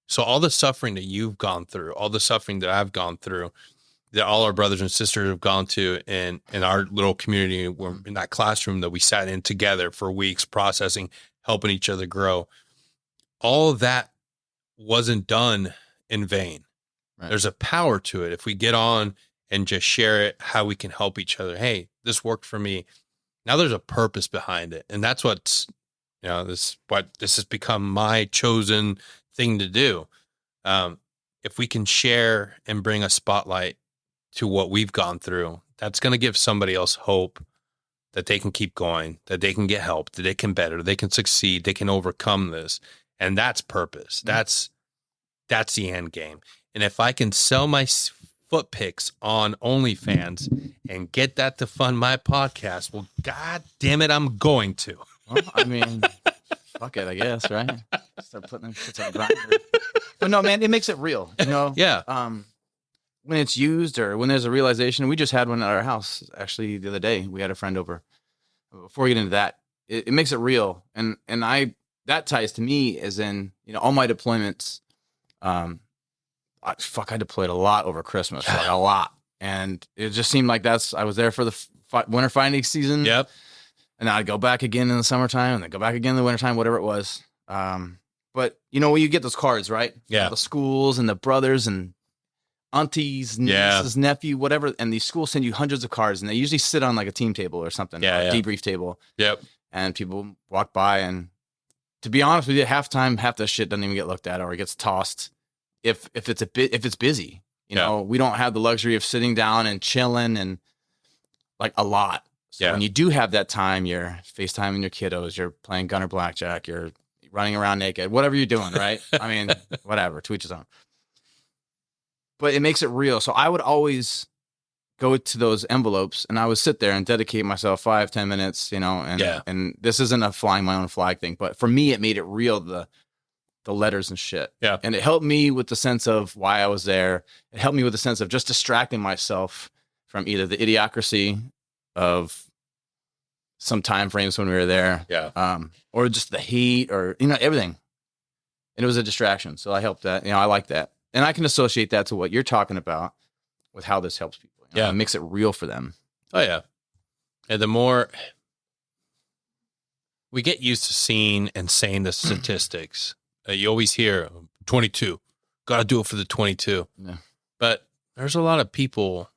So all the suffering that you've gone through, all the suffering that I've gone through, that all our brothers and sisters have gone to in our little community, in that classroom that we sat in together for weeks, processing, helping each other grow, all of that wasn't done in vain. Right. There's a power to it. If we get on and just share it, how we can help each other. Hey, this worked for me. Now there's a purpose behind it. And that's what's, this has become my chosen thing to do. If we can share and bring a spotlight to what we've gone through, that's going to give somebody else hope that they can keep going, that they can get help, that they can better, they can succeed, they can overcome this. And that's purpose. That's the end game. And if I can sell my foot pics on OnlyFans and get that to fund my podcast, well, God damn it, I'm going to. Well, I mean, fuck it, I guess, right? Start putting them shits on Grindr. But no, man, it makes it real, Yeah. When it's used or when there's a realization, we just had one at our house actually the other day. We had a friend over. Before we get into that, it makes it real, and that ties to me as in all my deployments. I deployed a lot over Christmas, like a lot, and it just seemed like I was there for the winter finding season. Yep. And I'd go back again in the summertime, and then go back again in the wintertime, whatever it was. But when you get those cards, right? Yeah. The schools and the brothers and aunties, nieces, nephew, whatever, and these schools send you hundreds of cards, and they usually sit on like a team table or something, a debrief table. Yep. And people walk by, and to be honest with you, half the shit doesn't even get looked at, or it gets tossed. If it's busy, we don't have the luxury of sitting down and chilling and like a lot. So when you do have that time, you're FaceTiming your kiddos, you're playing gunner blackjack, you're running around naked, whatever you're doing, right? I mean, whatever, to each his own. But it makes it real. So I would always go to those envelopes, and I would sit there and dedicate myself 5-10 minutes, and this isn't a flying my own flag thing, but for me, it made it real, the letters and shit. Yeah. And it helped me with the sense of why I was there. It helped me with the sense of just distracting myself from either the idiocracy of some time frames when we were there, or just the heat, or everything. And it was a distraction, so I helped that. I like that, and I can associate that to what you're talking about with how this helps people. It makes it real for them. Oh yeah, and the more we get used to seeing and saying the statistics, you always hear 22, got to do it for the 22. Yeah. But there's a lot of people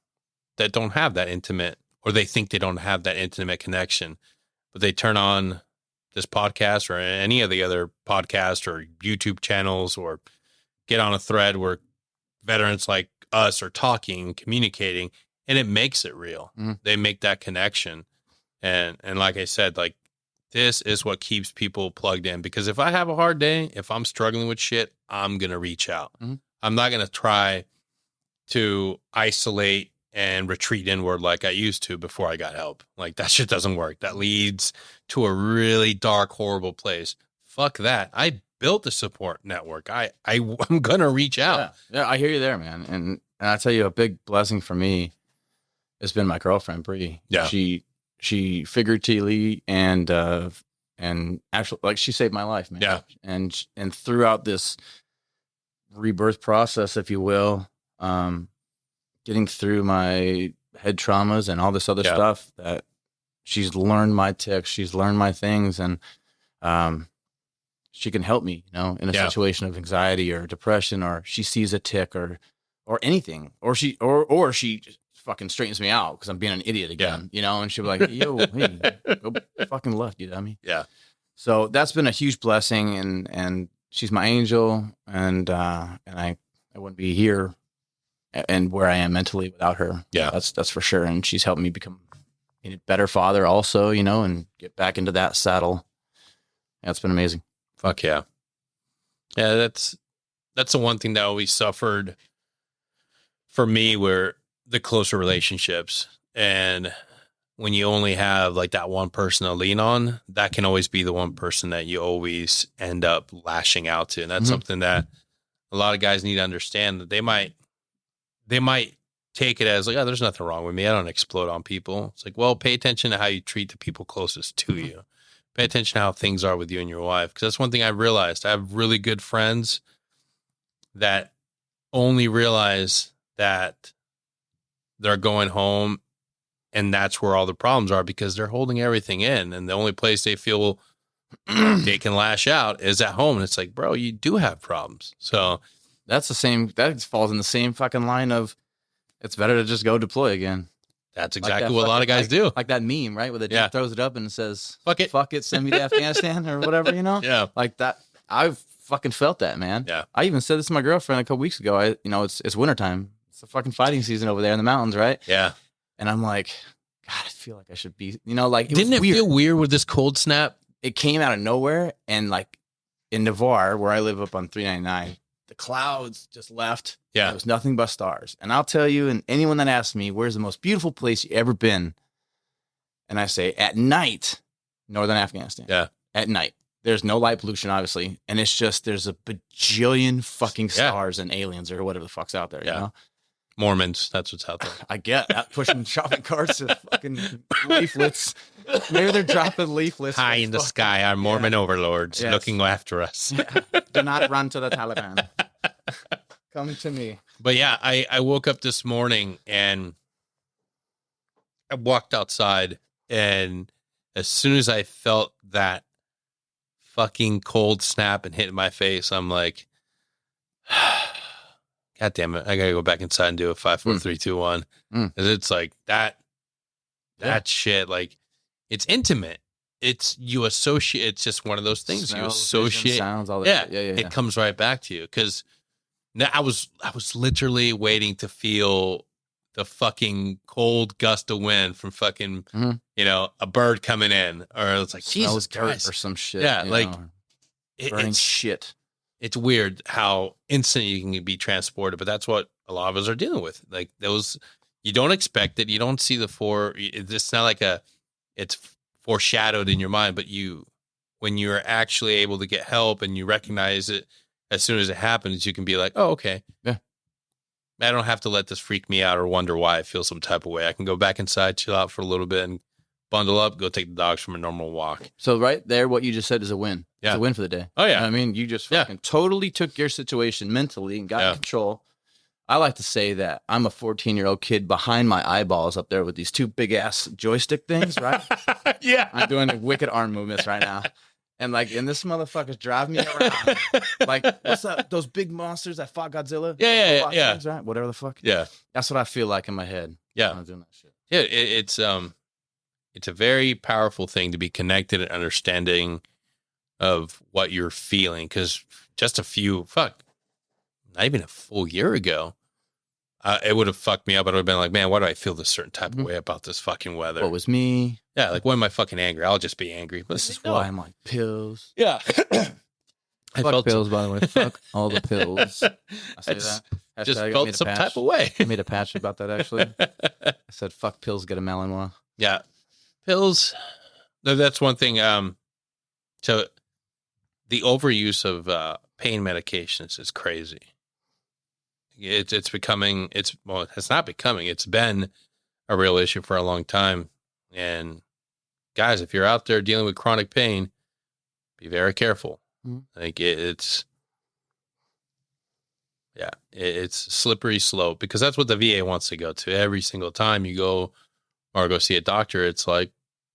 that don't have that intimate, or they think they don't have that intimate connection, but they turn on this podcast or any of the other podcasts or YouTube channels, or get on a thread where veterans like us are talking, communicating, and it makes it real. Mm-hmm. They make that connection. And like I said, like, this is what keeps people plugged in, because if I have a hard day, if I'm struggling with shit, I'm going to reach out. Mm-hmm. I'm not going to try to isolate and retreat inward like I used to before I got help. Like, that shit doesn't work. That leads to a really dark, horrible place. Fuck that. I built the support network. I'm going to reach out. Yeah, I hear you there, man. And I tell you, a big blessing for me has been my girlfriend, Bree. Yeah. She figuratively and actually, like, she saved my life, man. Yeah. And throughout this rebirth process, if you will, getting through my head traumas and all this other stuff, that she's learned my tics, she's learned my things, and she can help me, in a situation of anxiety or depression, or she sees a tic or anything, or she fucking straightens me out because I'm being an idiot again, and she'll be like, yo, hey, go fucking left, you dummy. Yeah. So that's been a huge blessing, and she's my angel, and I wouldn't be here and where I am mentally without her. Yeah. That's for sure. And she's helped me become a better father also, you know, and get back into that saddle. Yeah, it's been amazing. Fuck yeah. Yeah, that's the one thing that always suffered for me, where the closer relationships, and when you only have like that one person to lean on, that can always be the one person that you always end up lashing out to. And that's something that a lot of guys need to understand, that they might take it as like, oh, there's nothing wrong with me. I don't explode on people. It's like, well, pay attention to how you treat the people closest to you. Pay attention to how things are with you and your wife. Because that's one thing I realized. I have really good friends that only realize that they're going home and that's where all the problems are, because they're holding everything in. And the only place they feel they can lash out is at home. And it's like, bro, you do have problems. So that's the same. That falls in the same fucking line of, it's better to just go deploy again. That's exactly what a lot of guys do. Like that meme, right? Where the dude throws it up and says, fuck it, send me to Afghanistan or whatever, you know? Yeah. Like that. I've fucking felt that, man. Yeah. I even said this to my girlfriend a couple weeks ago. It's wintertime. It's the fucking fighting season over there in the mountains, right? Yeah. And I'm like, God, I feel like I should be, you know, like, didn't it feel weird with this cold snap? It came out of nowhere. And like in Navarre, where I live up on 399, the clouds just left. Yeah. It was nothing but stars. And I'll tell you, and anyone that asks me, where's the most beautiful place you ever been? And I say, at night, northern Afghanistan. Yeah. At night. There's no light pollution, obviously. And it's just, there's a bajillion fucking stars and aliens or whatever the fuck's out there, you know? Mormons, that's what's out there. I get that. Pushing shopping carts to fucking leaflets. Maybe they're dropping leaflets. High in the sky, our Mormon overlords looking after us. Do not run to the Taliban. Come to me. But yeah, I woke up this morning and I walked outside, and as soon as I felt that fucking cold snap and hit in my face, I'm like, God damn it, I gotta go back inside and do a 5, 4, 3, 2, 1. It's like that shit, like, it's intimate. It's you associate. It's just one of those things. Smells, you associate vision, sounds, all that. Yeah. It comes right back to you, because now I was literally waiting to feel the fucking cold gust of wind from fucking you know, a bird coming in, or it's like Jesus Christ or some shit. Yeah, like burning shit. It's weird how instant you can be transported, but that's what a lot of us are dealing with. Like those, you don't expect it. You don't see it's not like it's foreshadowed in your mind, but when you're actually able to get help and you recognize it as soon as it happens, you can be like, oh, okay. Yeah. I don't have to let this freak me out or wonder why I feel some type of way. I can go back inside, chill out for a little bit, and bundle up, go take the dogs from a normal walk. So right there, what you just said is a win. Yeah. It's a win for the day. Oh, yeah. I mean, you just fucking totally took your situation mentally and got control. I like to say that I'm a 14-year-old kid behind my eyeballs up there with these two big-ass joystick things, right? Yeah. I'm doing the wicked arm movements right now. And this motherfucker's driving me around. Like, what's up? Those big monsters that fought Godzilla? Yeah. Things, right? Whatever the fuck. Yeah. That's what I feel like in my head. Yeah. When I'm doing that shit. Yeah. It's a very powerful thing to be connected and understanding of what you're feeling. Because just not even a full year ago, it would have fucked me up. I would have been like, man, why do I feel this certain type of way about this fucking weather? What was me? Yeah, like, when am I fucking angry? I'll just be angry. But This is why I'm like, pills. Yeah. Fuck pills, by the way. Fuck all the pills. I say that. Just felt some type of way. I made a patch about that, actually. I said, fuck pills, get a Malinois. Yeah. Pills. No, that's one thing. So the overuse of pain medications is crazy. It's been a real issue for a long time. And guys, if you're out there dealing with chronic pain, be very careful. Like it's slippery slope, because that's what the VA wants to go to. Every single time you go see a doctor, it's like,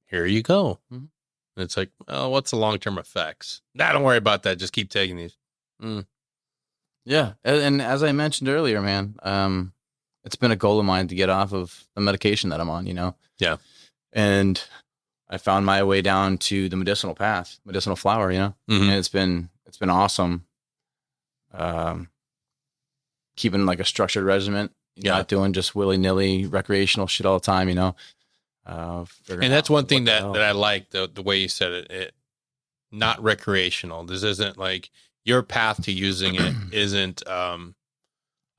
here you go. And it's like, oh, what's the long-term effects? Nah, don't worry about that. Just keep taking these. Yeah. And as I mentioned earlier, man, it's been a goal of mine to get off of the medication that I'm on, you know? Yeah. And I found my way down to the medicinal path, medicinal flower, you know? And it's been it's been awesome. Keeping like a structured regimen, not doing just willy nilly recreational shit all the time, you know. And that's one thing that I like the way you said it. Not recreational. This isn't like your path to using it isn't. I'm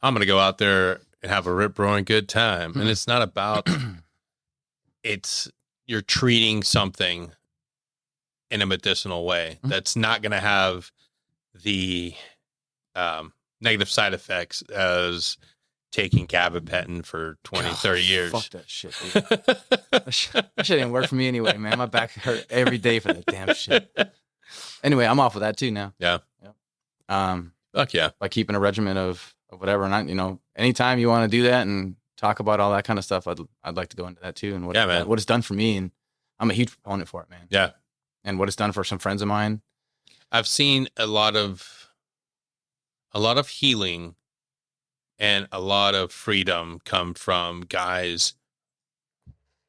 going to go out there and have a rip roaring good time, and it's not about. It's you're treating something in a medicinal way that's not going to have the negative side effects as taking gabapentin for 20, 30 years. Fuck that shit, dude. That shit didn't work for me anyway, man. My back hurt every day for that damn shit. Anyway, I'm off of that too now. Yeah. Fuck yeah. By keeping a regimen of whatever. And I, you know, anytime you want to do that and talk about all that kind of stuff, I'd like to go into that too. And what it's done for me. And I'm a huge proponent for it, man. Yeah. And what it's done for some friends of mine. I've seen a lot of healing and a lot of freedom come from guys.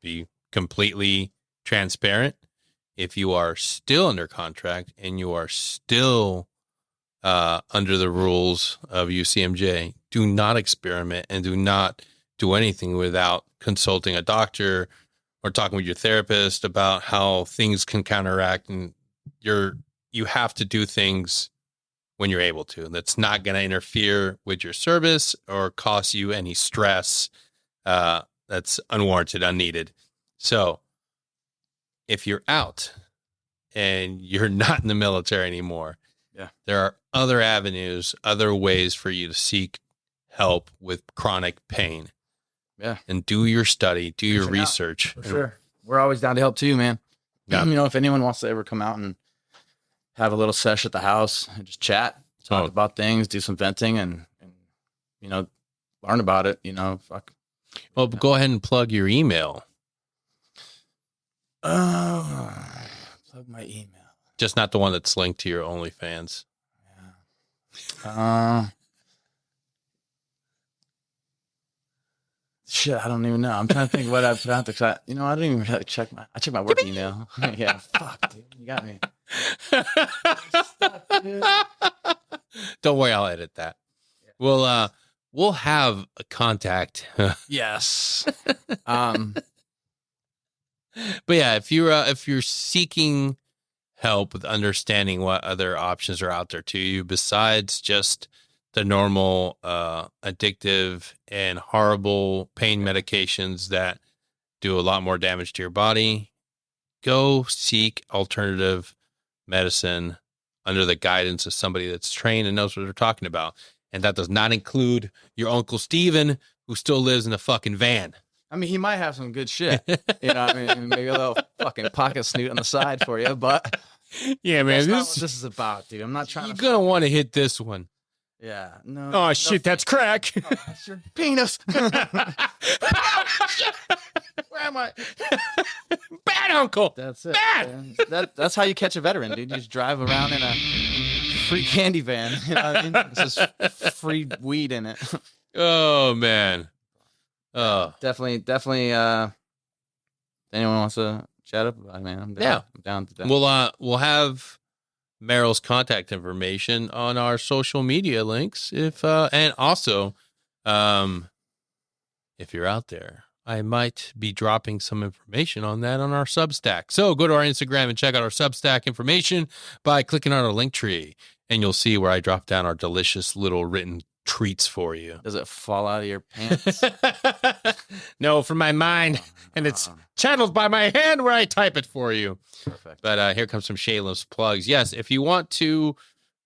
Be completely transparent. If you are still under contract and you are still under the rules of UCMJ, do not experiment and do not do anything without consulting a doctor or talking with your therapist about how things can counteract. And you have to do things when you're able to. That's not going to interfere with your service or cost you any stress that's unwarranted, unneeded. So if you're out and you're not in the military anymore, there are other avenues, other ways for you to seek help with chronic pain. Yeah. And do your study, do your research. For sure. We're always down to help too, man. Yeah. You know, if anyone wants to ever come out and have a little sesh at the house and just chat, talk about things, do some venting and you know, learn about it, you know, fuck. Well, go ahead and plug your email. Plug my email. Just not the one that's linked to your OnlyFans. Yeah. Shit, I don't even know. I'm trying to think what I've found. You know, I don't even really check my work email. Yeah, fuck, dude. You got me. Don't worry, I'll edit that. Yeah. We'll have a contact. Yes. But yeah, if you're seeking help with understanding what other options are out there to you besides just the normal addictive and horrible pain medications that do a lot more damage to your body, go seek alternative medicine under the guidance of somebody that's trained and knows what they're talking about. And that does not include your Uncle Steven, who still lives in a fucking van. I mean, he might have some good shit. You know what I mean? Maybe a little fucking pocket snoot on the side for you, but yeah, man, that's not what this is about, dude. I'm not trying You're going to want to hit this one. Yeah, no. Oh, shit, that's crack. Oh, that's your penis. Where am I? Bad uncle. That's it. Bad. That's how you catch a veteran, dude. You just drive around in a free candy van. You know what I mean? This is free weed in it. Oh, man. Oh, definitely. Anyone wants to chat up about it, man? I'm down. Yeah. I'm down to that. We'll have Merrill's contact information on our social media links. And also, if you're out there, I might be dropping some information on that on our Substack. So go to our Instagram and check out our Substack information by clicking on our link tree, and you'll see where I drop down our delicious little written treats for you. Does it fall out of your pants? No, from my mind, and it's channeled by my hand where I type it for you. Perfect. But here comes some shameless plugs. Yes, if you want to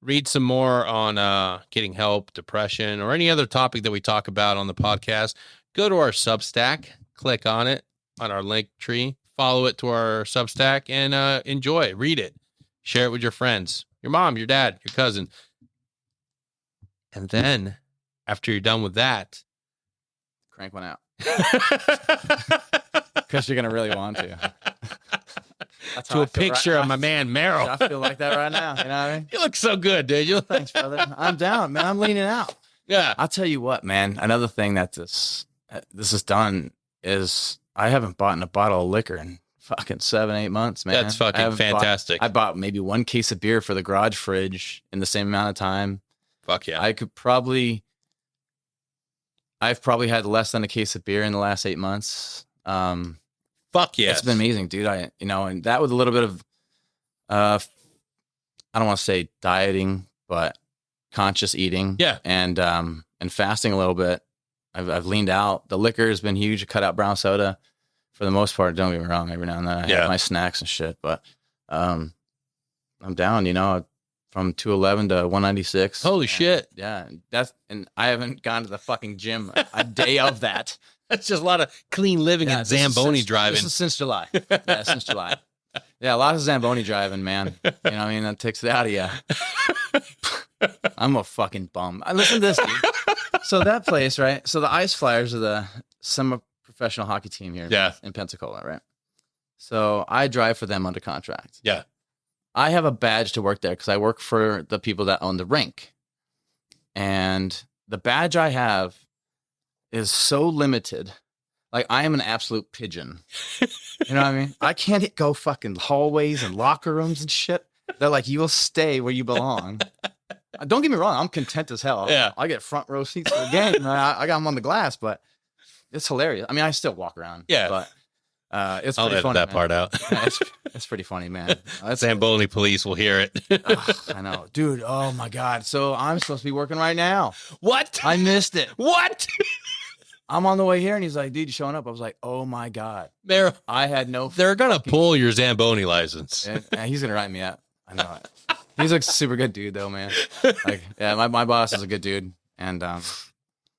read some more on getting help, depression, or any other topic that we talk about on the podcast, go to our Substack, click on it on our link tree, follow it to our Substack, and enjoy it. Read it. Share it with your friends, your mom, your dad, your cousin. And then, after you're done with that, crank one out. Because you're going to really want to. To a picture of my man, Merrill. I feel like that right now. You know what I mean? You look so good, dude. Thanks, brother. I'm down, man. I'm leaning out. Yeah. I'll tell you what, man. Another thing that this has done is I haven't bought a bottle of liquor in fucking 7-8 months, man. That's fucking fantastic. I bought maybe 1 case of beer for the garage fridge in the same amount of time. Fuck yeah. I've probably had less than a case of beer in the last 8 months. Fuck yeah. It's been amazing, dude. And that with a little bit of, I don't want to say dieting, but conscious eating. Yeah. And fasting a little bit. I've leaned out. The liquor has been huge. I cut out brown soda for the most part. Don't get me wrong. Every now and then I have my snacks and shit, but, I'm down, from 211 to 196. Holy shit. Yeah. And I haven't gone to the fucking gym a day of that. That's just a lot of clean living and Zamboni driving. This is since July. Yeah, since July. Yeah, a lot of Zamboni driving, man. You know what I mean? That takes it out of you. I'm a fucking bum. Listen to this, dude. So that place, right? So the Ice Flyers are the semi-professional hockey team here in Pensacola, right? So I drive for them under contract. Yeah. I have a badge to work there because I work for the people that own the rink. And the badge I have is so limited. Like, I am an absolute pigeon. You know what I mean? I can't go fucking hallways and locker rooms and shit. They're like, you will stay where you belong. Don't get me wrong. I'm content as hell. Yeah. I get front row seats for the game. I got them on the glass, but it's hilarious. I mean, I still walk around. Yeah. But it's I'll pretty edit funny, that man. part out. Yeah, it's pretty funny, man. Zamboni police will hear it. I know. Dude, oh my God. So I'm supposed to be working right now. What? I missed it. What? I'm on the way here, and he's like, dude, you showing up? I was like, oh my God. I had no... They're going to pull your Zamboni license. And he's going to write me up. I know it. He's a super good dude, though, man. Like, yeah, my boss is a good dude. And,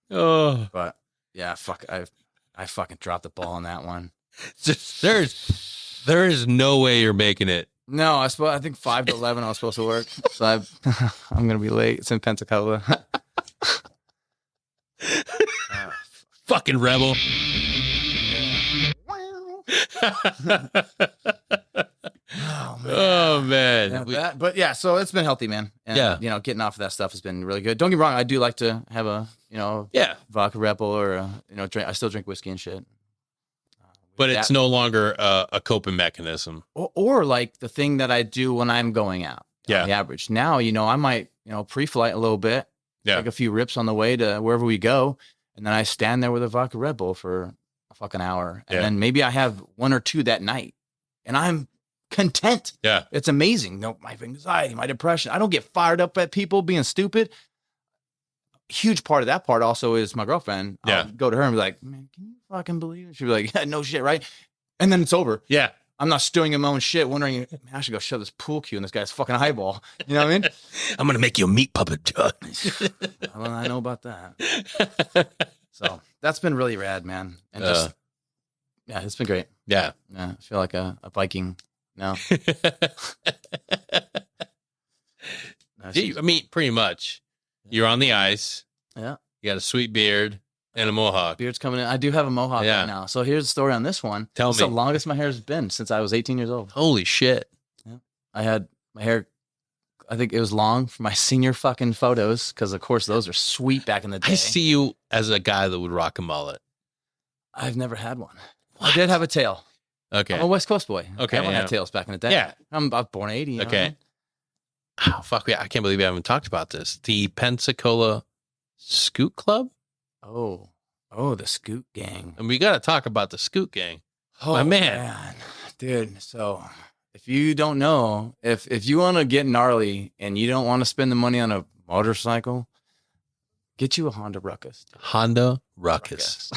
but yeah, fuck, I fucking dropped the ball on that one. There is no way you're making it. No, I think 5 to 11 I was supposed to work. So I'm going to be late. It's in Pensacola. Fucking rebel. Oh man. Yeah, but yeah, so it's been healthy, man. And, getting off of that stuff has been really good. Don't get me wrong, I do like to have a vodka Rebel or drink. I still drink whiskey and shit. But it's no longer a coping mechanism. Or like the thing that I do when I'm going out. Yeah. On the average. Now, I might, pre-flight a little bit. Yeah. Take a few rips on the way to wherever we go. And then I stand there with a vodka Red Bull for a fucking hour. And then maybe I have 1 or 2 that night. And I'm content. Yeah. It's amazing. No, my anxiety, my depression. I don't get fired up at people being stupid. Huge part of that part also is my girlfriend. Yeah. I'll go to her and be like, man, can you fucking believe it? She'll be like, yeah, no shit, right? And then it's over. Yeah. I'm not stewing in my own shit, wondering, man, I should go shove this pool cue in this guy's fucking eyeball. You know what I mean? I'm going to make you a meat puppet, Chuck. Well, I know about that. So that's been really rad, man. And just, it's been great. Yeah. Yeah. I feel like a Viking now. I mean, pretty much. You're on the ice. Yeah. You got a sweet beard and a mohawk. Beard's coming in. I do have a mohawk right now. So here's the story on this one. Tell me. It's the longest my hair's been since I was 18 years old. Holy shit. Yeah. I had my hair, I think it was long for my senior fucking photos because, of course, those are sweet back in the day. I see you as a guy that would rock a mullet. I've never had one. What? I did have a tail. Okay. I'm a West Coast boy. Okay. Everyone had tails back in the day. Yeah. I was born in 80. Okay. Oh, fuck. Yeah. I can't believe we haven't talked about this. The Pensacola Scoot Club? Oh, the Scoot Gang. And we got to talk about the Scoot Gang. Oh, my man. Dude, so if you don't know, if you want to get gnarly and you don't want to spend the money on a motorcycle, get you a Honda Ruckus. Dude. Honda Ruckus.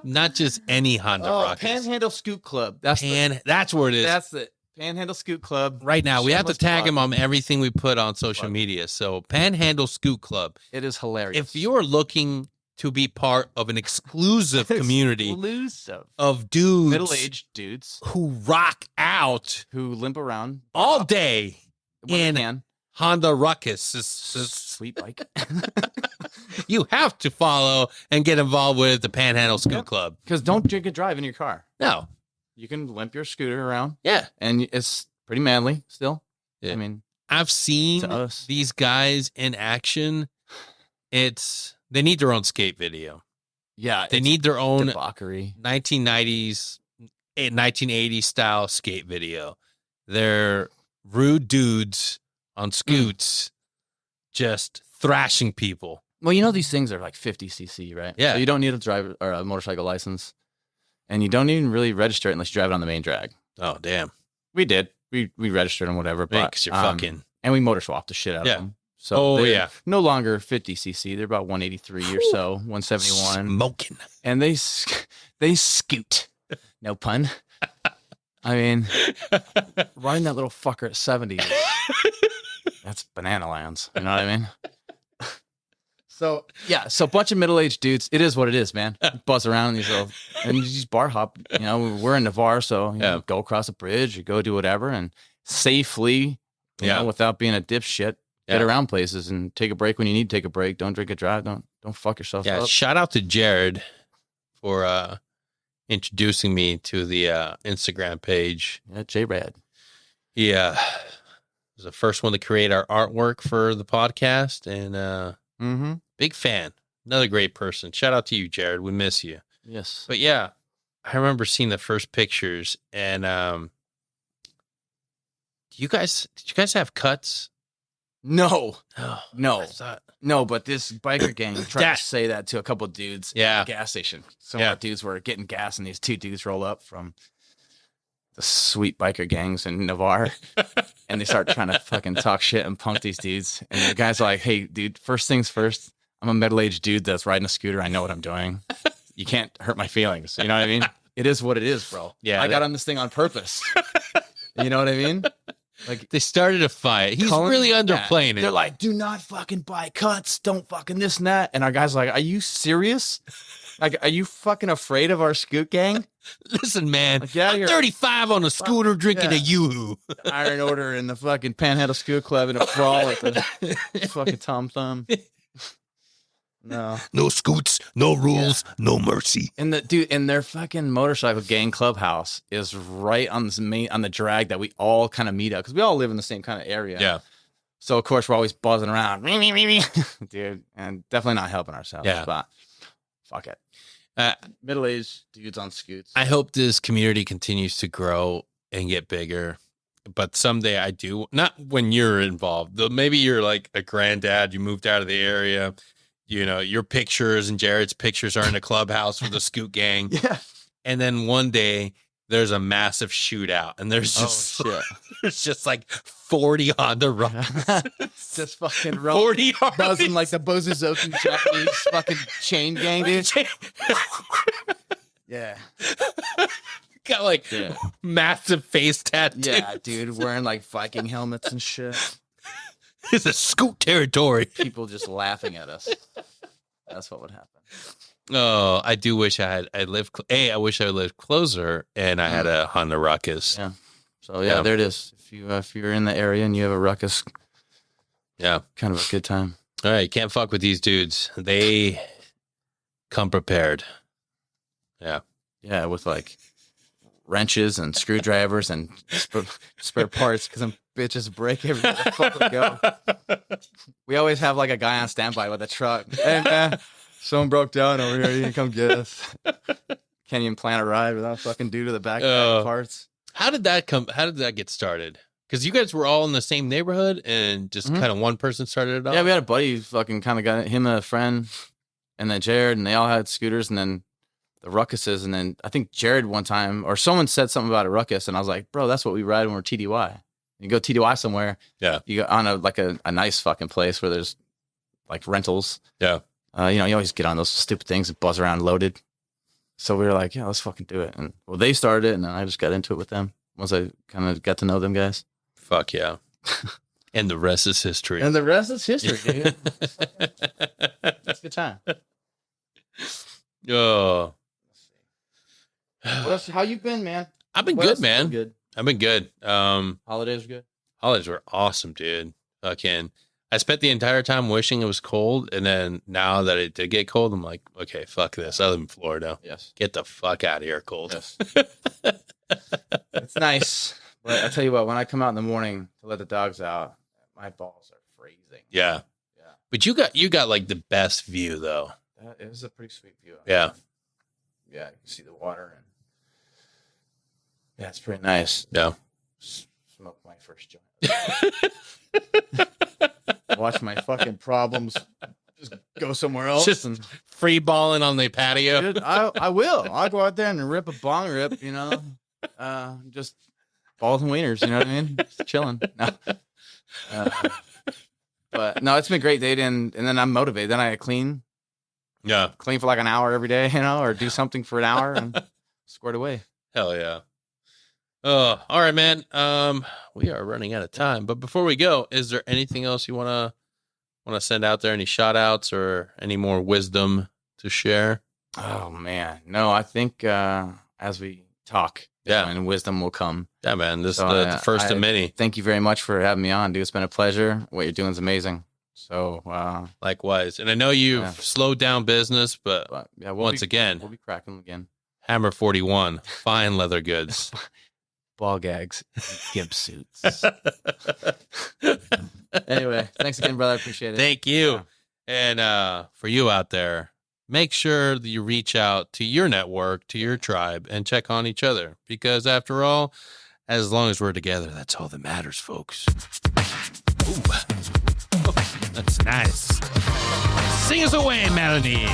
Not just any Honda Ruckus. Panhandle Scoot Club. That's where it is. That's it. Panhandle Scoot Club. Right now, we have to tag him on everything we put on social media. So, Panhandle Scoot Club. It is hilarious. If you're looking to be part of an exclusive community of dudes, middle-aged dudes who rock out, who limp around all day in Honda Ruckus, sweet bike, you have to follow and get involved with the Panhandle Scoot Club. Because don't drink and drive in your car. No. You can limp your scooter around. Yeah. And it's pretty manly still. Yeah. I mean, I've seen these guys in action. They need their own skate video. Yeah. They need their own debauchery. 1990s a 1980s style skate video. They're rude dudes on scoots just thrashing people. Well, you know, these things are like 50 cc, right? Yeah. So you don't need a driver or a motorcycle license, and you don't even really register it unless you drive it on the main drag. Oh, damn. We did. We registered them, whatever. But Because you're fucking. and we motor swapped the shit out of them. So Oh, they're yeah. no longer 50 cc. They're about 183 or so, 171. Smoking. And they scoot. No pun. I mean, riding that little fucker at 70, that's banana lands. You know what I mean? So, yeah. So, a bunch of middle-aged dudes. It is what it is, man. Buzz around in these little, and you just bar hop. You know, we're in Navarre, so you know, go across a bridge or go do whatever and safely, you know, without being a dipshit, get around places and take a break when you need to take a break. Don't drink and drive. Don't fuck yourself up. Shout out to Jared for introducing me to the Instagram page. Yeah, J-Rad. He was the first one to create our artwork for the podcast, and big fan. Another great person. Shout out to you, Jared. We miss you. Yes. But yeah, I remember seeing the first pictures, and did you guys have cuts? No. Oh, No. No, but this biker gang tried to say that to a couple dudes Yeah. at the gas station. Some of the dudes were getting gas, and these two dudes roll up from the sweet biker gangs in Navarre, and they start trying to fucking talk shit and punk these dudes. And the guy's like, hey, dude, first things first, I'm a middle-aged dude that's riding a scooter. I know what I'm doing. You can't hurt my feelings. You know what I mean? It is what it is, bro. Yeah, I got on this thing on purpose. You know what I mean? Like, they started a fight. He's really underplaying it. They're like, do not fucking buy cuts. Don't fucking this and that. And our guy's like, are you serious? Like, are you fucking afraid of our scoot gang? Listen, man, Like, get out of I'm here. 35 on a scooter drinking a Yoo-hoo. Iron Order in the fucking Panhandle Scoot Club in a brawl with the fucking Tom Thumb. No. No scoots, no rules, no mercy. And the dude, and their fucking motorcycle gang clubhouse is right on this on the drag that we all kind of meet up, because we all live in the same kind of area. Yeah. So of course we're always buzzing around, dude, and definitely not helping ourselves. Yeah. But fuck it. Middle-aged dudes on scoots. I hope this community continues to grow and get bigger. But someday I do, not when you're involved. Though maybe you're like a granddad, you moved out of the area. You know, your pictures and Jared's pictures are in a clubhouse with the scoot gang. Yeah. And then one day there's a massive shootout, and there's just there's just like 40 on the run. Just fucking 40 buzzing like the Bozuzoku Japanese fucking chain gang, dude. Yeah. Got like massive face tattoos. Yeah, dude, wearing like Viking helmets and shit. It's a scoot territory. People just laughing at us. That's what would happen. Oh, I do wish I lived. I wish I lived closer, and I had a Honda Ruckus. Yeah. So yeah, there it is. If you're in the area and you have a Ruckus, yeah, kind of a good time. All right, can't fuck with these dudes. They come prepared. Yeah. Yeah, with like wrenches and screwdrivers and spare parts, because them bitches break everywhere the fuck we go. We always have like a guy on standby with a truck. Hey man, someone broke down over here. You can come get us. Can't even plan a ride without fucking dude to the back parts. How did that come? How did that get started? Because you guys were all in the same neighborhood, and just kind of one person started it off. Yeah, we had a buddy who fucking kind of got him, a friend, and then Jared, and they all had scooters, and then the Ruckuses, and then I think Jared one time, or someone said something about a Ruckus, and I was like, bro, that's what we ride when we're TDY. You go TDY somewhere, you go on a nice fucking place where there's like rentals. Yeah. You know, you always get on those stupid things and buzz around loaded. So we were like, yeah, let's fucking do it. And well, they started it, and then I just got into it with them once I kind of got to know them guys. Fuck yeah. And the rest is history. And the rest is history, dude. That's a good time. Oh. What else? How you been, man? I've been good, man. Good. I've been good. Holidays were good. Holidays were awesome, dude. Fucking, I spent the entire time wishing it was cold, and then now that it did get cold, I'm like, okay, fuck this. I live in Florida. Yes. Get the fuck out of here, cold. Yes. It's nice. But I tell you what, when I come out in the morning to let the dogs out, my balls are freezing. Yeah. Yeah. But you got like the best view though. It was a pretty sweet view. Yeah. Yeah, you can see the water, and Yeah, it's pretty nice. Yeah. Smoke my first joint. Watch my fucking problems just go somewhere else. Just and free balling on the patio. dude, I will. I'll go out there and rip a bong rip, just balls and wieners, you know what I mean? Just chilling. No. But no, it's been great dating, and then I'm motivated. Then I clean for like an hour every day, or do something for an hour and squared away. Hell yeah. Oh, all right, man. We are running out of time, but before we go, is there anything else you want to send out there? Any shout outs or any more wisdom to share? Oh man. No, I think as we talk, and wisdom will come. Yeah, man. This is the first of many. Thank you very much for having me on, dude. It's been a pleasure. What you're doing is amazing. So likewise. And I know you've slowed down business, but yeah, once again, we'll be cracking again. Hammer 41, fine leather goods. Ball gags, gimp suits. Anyway, thanks again, brother. I appreciate it. Thank you. Yeah. And for you out there, make sure that you reach out to your network, to your tribe, and check on each other. Because after all, as long as we're together, that's all that matters, folks. Ooh. Oh, that's nice. Sing us away, Melanie.